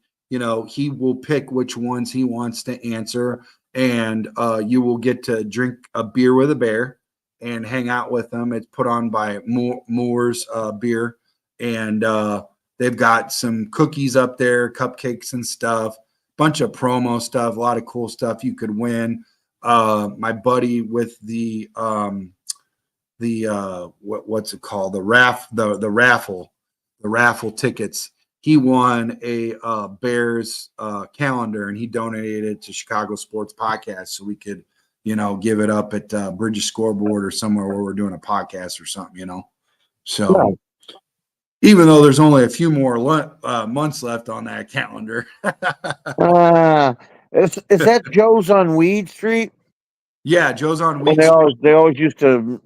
he will pick which ones he wants to answer, and you will get to drink a beer with a bear and hang out with them. It's put on by Moore's Beer, and they've got some cookies up there, cupcakes and stuff, bunch of promo stuff, a lot of cool stuff you could win. My buddy with the what's it called, the raffle tickets, he won a Bears calendar, and he donated it to Chicago Sports Podcast so we could give it up at Bridges Scoreboard or somewhere where we're doing a podcast or something. So Yeah. even though there's only a few more months left on that calendar. Is that Joe's on Weed Street? Yeah, Joe's on Well, Weed they Street. always used to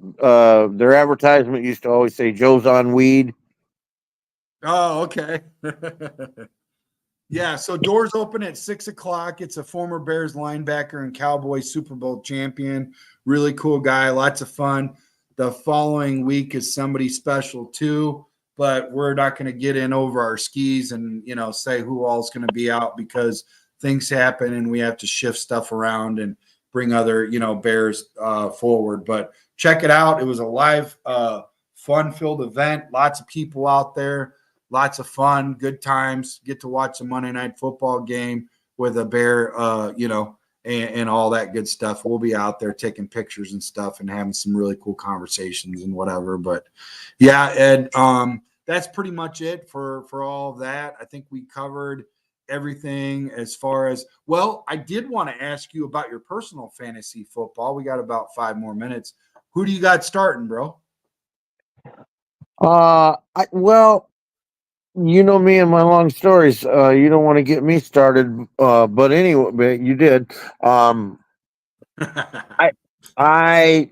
their advertisement used to always say Joe's on Weed. Oh, okay. Yeah, so doors open at 6:00. It's a former Bears linebacker and Cowboys Super Bowl champion. Really cool guy, lots of fun. The following week is somebody special too, but we're not going to get in over our skis and say who all's going to be out, because things happen and we have to shift stuff around and bring other Bears forward. But check it out. It was a live, fun-filled event. Lots of people out there. Lots of fun, good times. Get to watch a Monday Night Football game with a bear, and all that good stuff. We'll be out there taking pictures and stuff and having some really cool conversations and whatever. But yeah, Ed, that's pretty much it for all of that. I think we covered everything as far as, well, I did want to ask you about your personal fantasy football. We got about 5 more minutes. Who do you got starting, bro? Well, you know me and my long stories. You don't want to get me started, but anyway, but you did. I, I,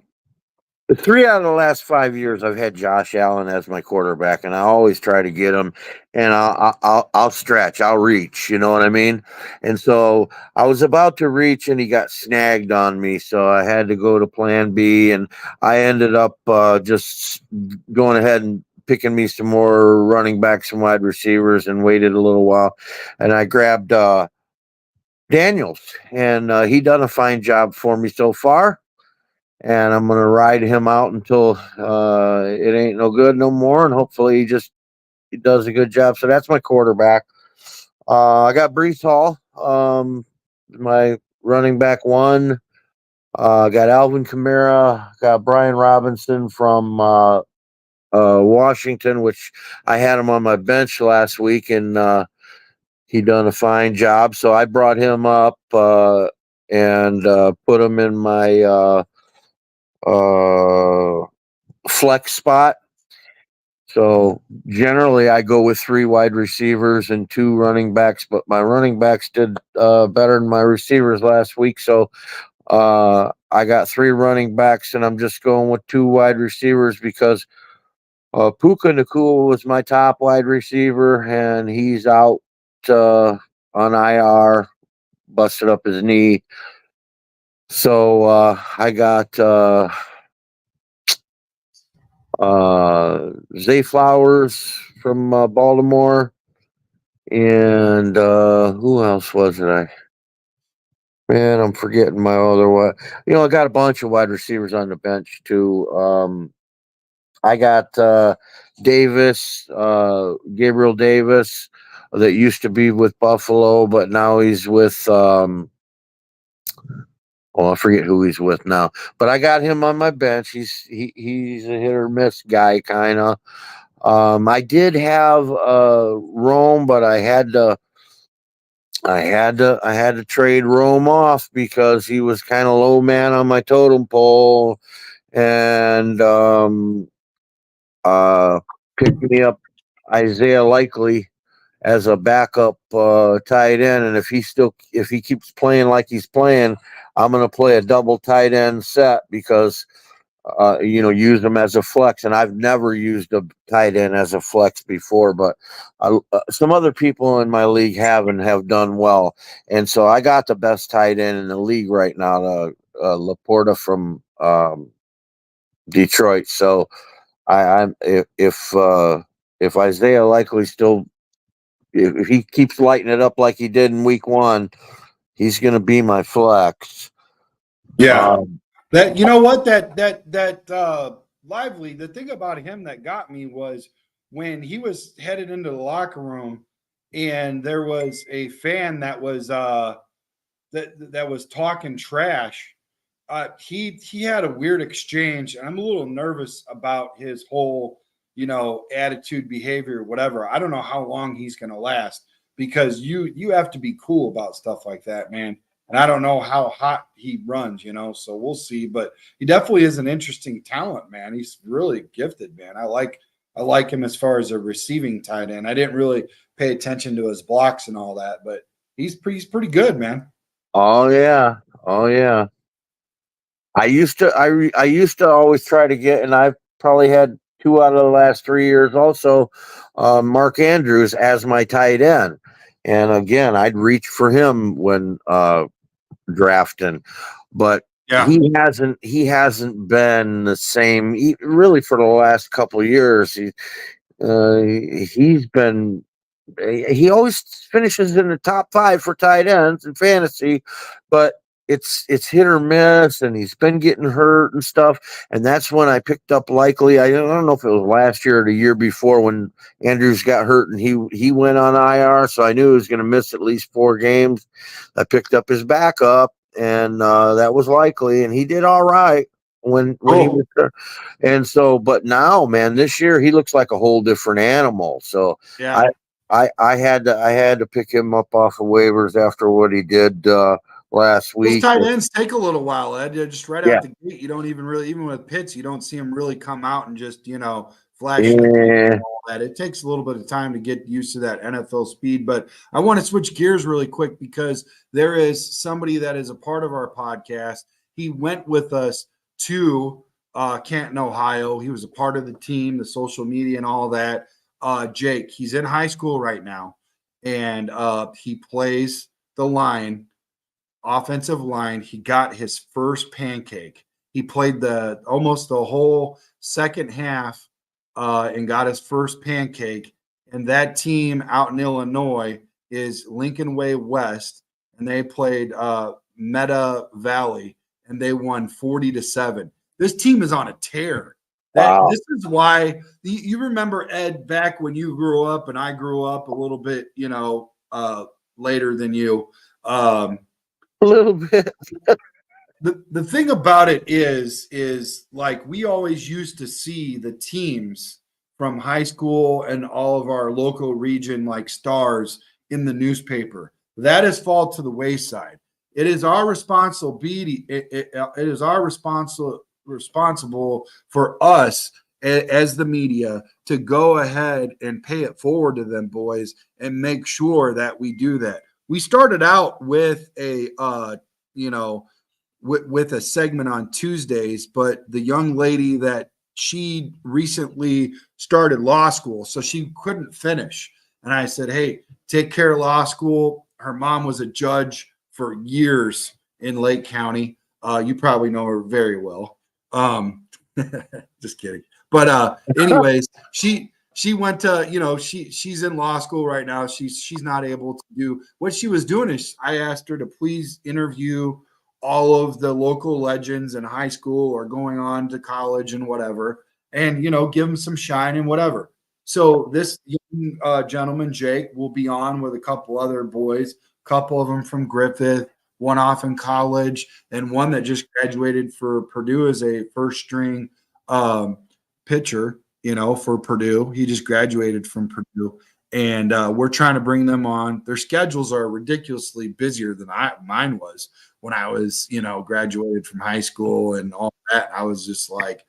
3 out of the last 5 years, I've had Josh Allen as my quarterback, and I always try to get him. And I'll stretch, I'll reach. You know what I mean? And so I was about to reach, and he got snagged on me, so I had to go to Plan B, and I ended up just going ahead and picking me some more running backs and wide receivers, and waited a little while, and I grabbed Daniels, and he done a fine job for me so far, and I'm going to ride him out until it ain't no good no more, and hopefully he does a good job. So that's my quarterback. I got Brees Hall, my running back one. Got Alvin Kamara, got Brian Robinson from Washington, which I had him on my bench last week, and he done a fine job. So I brought him up and put him in my flex spot. So generally, I go with 3 wide receivers and 2 running backs, but my running backs did better than my receivers last week. So I got 3 running backs, and I'm just going with 2 wide receivers because Puka Nacua was my top wide receiver, and he's out on IR, busted up his knee. So I got Zay Flowers from Baltimore, and who else was it? Man, I'm forgetting my other one. I got a bunch of wide receivers on the bench too. I got Davis, Gabriel Davis, that used to be with Buffalo, but now he's with I forget who he's with now. But I got him on my bench. He's a hit or miss guy, kind of. I did have Rome, but I had to trade Rome off because he was kind of low man on my totem pole, and picked me up Isaiah Likely as a backup tight end. And if he keeps playing like he's playing, I'm going to play a double tight end set because use them as a flex. And I've never used a tight end as a flex before, but some other people in my league have done well. And so I got the best tight end in the league right now, Laporta from Detroit. So I'm if Isaiah Likely still if he keeps lighting it up like he did in week 1, he's going to be my flex. Yeah. That, you know what, that Lively, the thing about him that got me was when he was headed into the locker room and there was a fan that was that was talking trash. He had a weird exchange, and I'm a little nervous about his whole, attitude, behavior, whatever. I don't know how long he's going to last because you have to be cool about stuff like that, man. And I don't know how hot he runs, so we'll see. But he definitely is an interesting talent, man. He's really gifted, man. I like him as far as a receiving tight end. I didn't really pay attention to his blocks and all that, but he's pretty good, man. Oh yeah, oh yeah. I used to always try to get, and I've probably had 2 out of the last 3 years also, Mark Andrews as my tight end, and again I'd reach for him when drafting, but Yeah. he hasn't been the same really for the last couple of years. He's been he always finishes in the top 5 for tight ends in fantasy, but it's hit or miss, and he's been getting hurt and stuff. And that's when I picked up Likely. I don't know if it was last year or the year before when Andrews got hurt and he went on IR, so I knew he was going to miss at least 4 games. I picked up his backup, and that was Likely, and he did all right when he was Cool. there. And so, but now, man, this year he looks like a whole different animal. So Yeah. I I had to pick him up off of waivers after what he did last Those week. tight ends take a little while, Ed. Just right Yeah, out the gate, you don't even really, even with Pitts, you don't see him really come out and just, flash the gun and yeah. all that. It takes a little bit of time to get used to that NFL speed. But I want to switch gears really quick because there is somebody that is a part of our podcast. He went with us to Canton, Ohio. He was a part of the team, the social media, and all that. Jake, he's in high school right now, and he plays the line offensive line. He got his first pancake. He played the almost the whole second half and got his first pancake. And that team out in Illinois is Lincoln Way West, and they played Meta Valley, and they won 40-7. This team is on a tear. That Wow. this is why you remember, Ed, back when you grew up and I grew up a little bit, later than you. A little bit. The thing about it is like we always used to see the teams from high school and all of our local region like stars in the newspaper. That has fallen to the wayside. It is our responsibility. It is our responsible for us as the media to go ahead and pay it forward to them boys and make sure that we do that. We started out with a you know with a segment on Tuesdays, but the young lady that she recently started law school, so she couldn't finish. And I said, hey, take care of law school. Her mom was a judge for years in Lake County. You probably know her very well. Just kidding. But anyways, she went to, she's in law school right now. She's not able to do what she was doing. Is I asked her to please interview all of the local legends in high school or going on to college and whatever, and give them some shine and whatever. So this young, gentleman Jake will be on with a couple other boys, a couple of them from Griffith, one off in college, and one that just graduated for Purdue as a first string um, pitcher. For Purdue, he just graduated from Purdue, and we're trying to bring them on. Their schedules are ridiculously busier than mine was when I was, graduated from high school and all that. I was just like,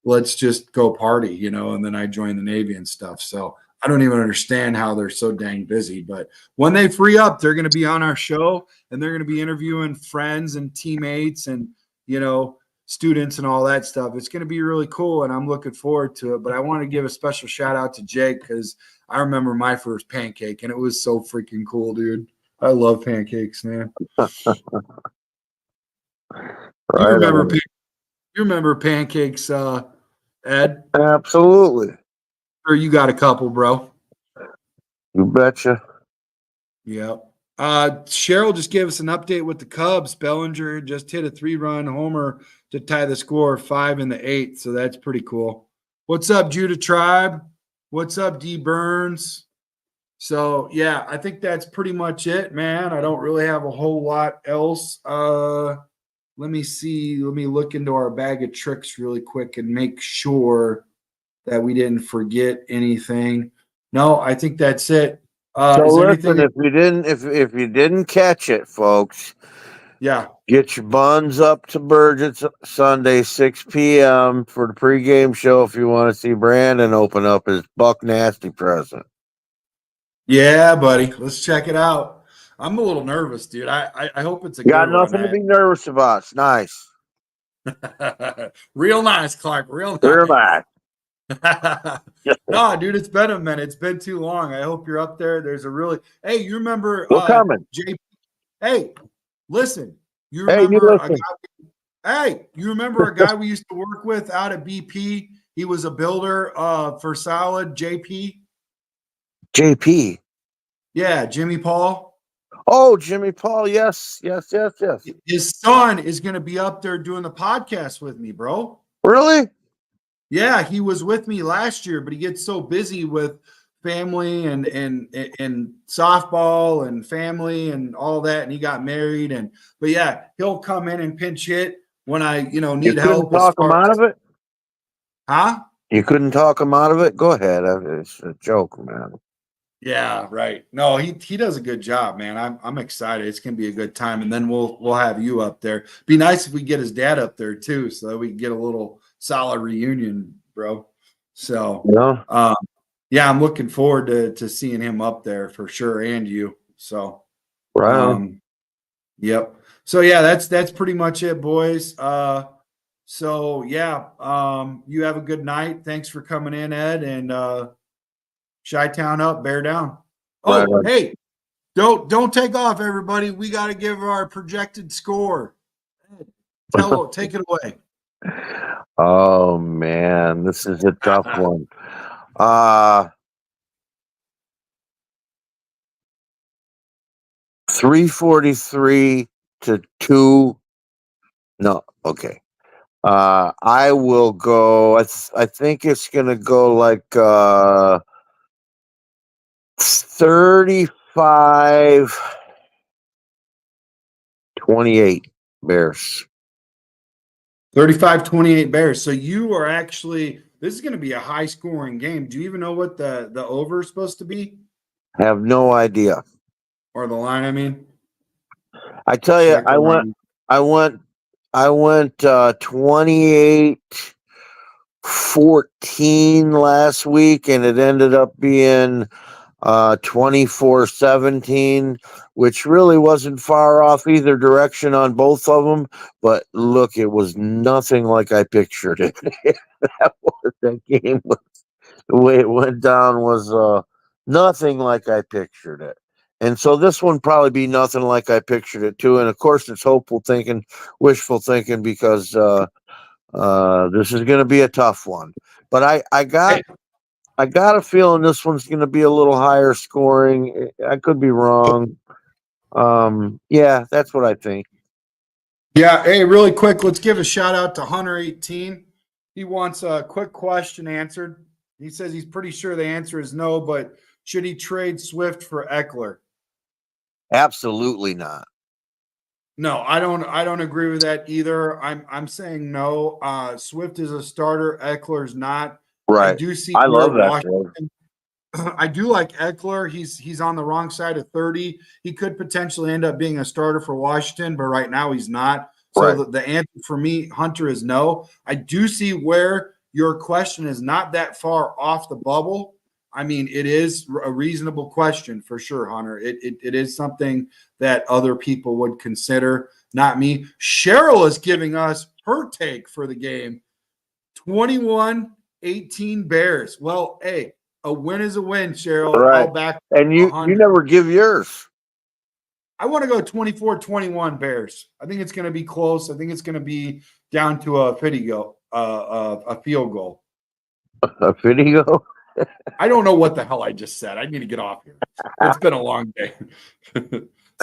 let's just go party, and then I joined the Navy and stuff. So I don't even understand how they're so dang busy. But when they free up, they're going to be on our show and they're going to be interviewing friends and teammates and, students and all that stuff. It's going to be really cool. And I'm looking forward to it. But I want to give a special shout out to Jake because I remember my first pancake and it was so freaking cool, dude. I love pancakes, man. You Right remember on. you remember pancakes, Ed? Absolutely. Or you got a couple, bro? You betcha. Yep. Cheryl just gave us an update with the Cubs. Bellinger just hit a 3-run homer to tie the score 5 in the 8th. So that's pretty cool. What's up, Judah Tribe? What's up, D Burns? So yeah, I think that's pretty much it, man. I don't really have a whole lot else. Let me see. Let me look into our bag of tricks really quick and make sure that we didn't forget anything. No, I think that's it. So Is there listen, anything? if you didn't catch it, folks, Yeah. get your buns up to Burgess Sunday, 6 p.m. for the pregame show if you want to see Brandon open up his Buck Nasty present. Yeah, buddy. Let's check it out. I'm a little nervous, dude. I hope it's a You got good one. nothing to be nervous about. It's nice. Real nice, Clark. Real Real nice. nice. No, dude, it's been a minute. It's been too long. I hope you're up there. There's a really hey, you remember We're coming. Hey, listen. You Hey, you remember a listen. guy you remember a guy we used to work with out at BP? He was a builder for Solid, JP. JP. Yeah, Jimmy Paul. Oh, Jimmy Paul. Yes. His son is going to be up there doing the podcast with me, bro. Really? Yeah, he was with me last year, but he gets so busy with family and softball and family and all that, and he got married. But yeah, he'll come in and pinch hit when I You need couldn't help as talk him far out as of it? huh? You couldn't talk him out of it? Go ahead. It's a joke, man. Yeah, right. No, he does a good job, man. I'm excited. It's gonna be a good time, and then we'll have you up there. Be nice if we get his dad up there too, so that we can get a little solid reunion, bro. So Yeah. yeah, I'm looking forward to seeing him up there for sure, and you. So Right on. yep. So yeah, that's pretty much it, boys. So yeah, you have a good night. Thanks for coming in, Ed, and Chi-Town up, bear down. Right Oh, on. hey, don't take off, everybody. We got to give our projected score. Take it away. Oh man, this is a tough one. 343 to 2. No, okay. I will go. I think it's gonna go like 35-28 Bears. 35-28 Bears. So you are actually this is going to be a high scoring game. Do you even know what the over is supposed to be Have no idea. or the line? I mean, I tell you, check the line. I went 28-14 last week, and it ended up being 24-17, which really wasn't far off either direction on both of them. But look, it was nothing like I pictured it. That game was, the way it went down was nothing like I pictured it. And so this one probably be nothing like I pictured it too. And of course, it's hopeful thinking, wishful thinking, because this is going to be a tough one. But I got a feeling this one's going to be a little higher scoring. I could be wrong. Yeah, that's what I think. Yeah. Hey, really quick, let's give a shout out to Hunter18. He wants a quick question answered. He says he's pretty sure the answer is no, but should he trade Swift for Eckler? Absolutely not. No, I don't agree with that either. I'm saying no. Swift is a starter. Eckler's not. I Right. do see I where love that. Washington. I do like Eckler. He's on the wrong side of 30. He could potentially end up being a starter for Washington, but right now he's not. So Right. the answer for me, Hunter, is no. I do see where your question is not that far off the bubble. I mean, it is a reasonable question for sure, Hunter. It is something that other people would consider, not me. Cheryl is giving us her take for the game. 21-18 Bears. Well, hey, a win is a win, Cheryl. Right. I'll back And you 100. never give yours. I want to go 24-21 Bears. I think it's going to be close. I think it's going to be down to a field goal. A video. I don't know what the hell I just said. I need to get off here. It's been a long day.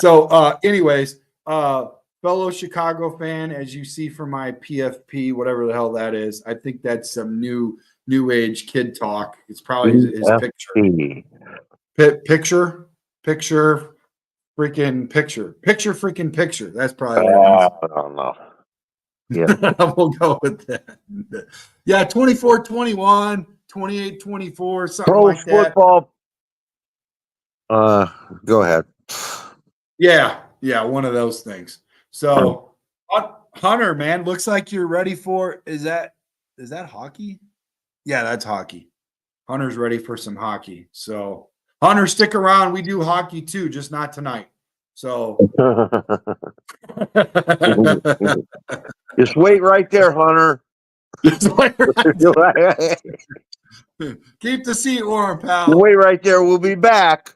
So, anyways, fellow Chicago fan, as you see from my PFP, whatever the hell that is, I think that's some new age kid talk. It's probably his picture. Picture, freaking picture. That's probably what it means. I don't know. Yeah. We'll go with that. Yeah, 24-21, 28-24, something Pro like that. football. Go ahead. Yeah, one of those things. So, Hunter, man, looks like you're ready for. Is that hockey? Yeah, that's hockey. Hunter's ready for some hockey. So, Hunter, stick around. We do hockey too, just not tonight. So, Just wait right there, Hunter. Keep the seat warm, pal. Wait right there. We'll be back.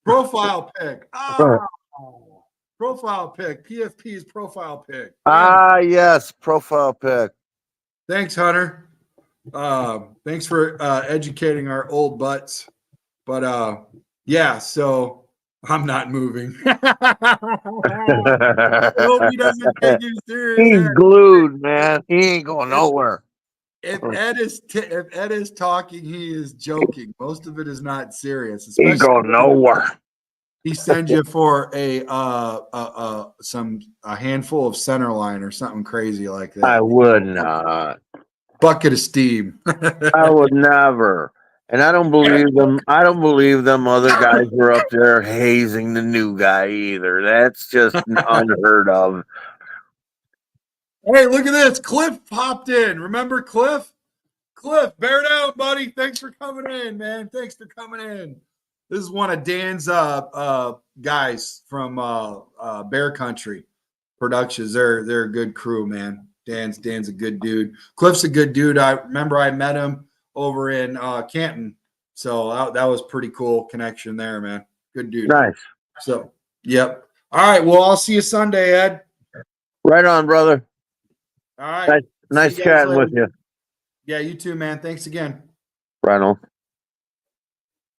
Profile pic. Profile pic. PFP's profile pic. Yes, profile pic. Thanks, Hunter. Thanks for educating our old butts. But yeah, so I'm not moving. I hope he doesn't take you serious. He's glued, man. He ain't going nowhere. If Ed is talking, he is joking. Most of it is not serious. He ain't going nowhere. He sends you for a handful of center line or something crazy like that. I would not. Bucket of steam. I would never. And I don't believe them. I don't believe them other guys were up there hazing the new guy either. That's just unheard of. Hey, look at this. Cliff popped in. Remember Cliff? Cliff, bear down, buddy. Thanks for coming in, man. Thanks for coming in. This is one of Dan's guys from Bear Country Productions. They're a good crew, man. Dan's a good dude. Cliff's a good dude. I remember I met him over in Canton, so that was pretty cool connection there, man. Good dude. Nice. So, yep. All right. Well, I'll see you Sunday, Ed. Right on, brother. All right. Nice chatting with you. Yeah, you too, man. Thanks again. Right on.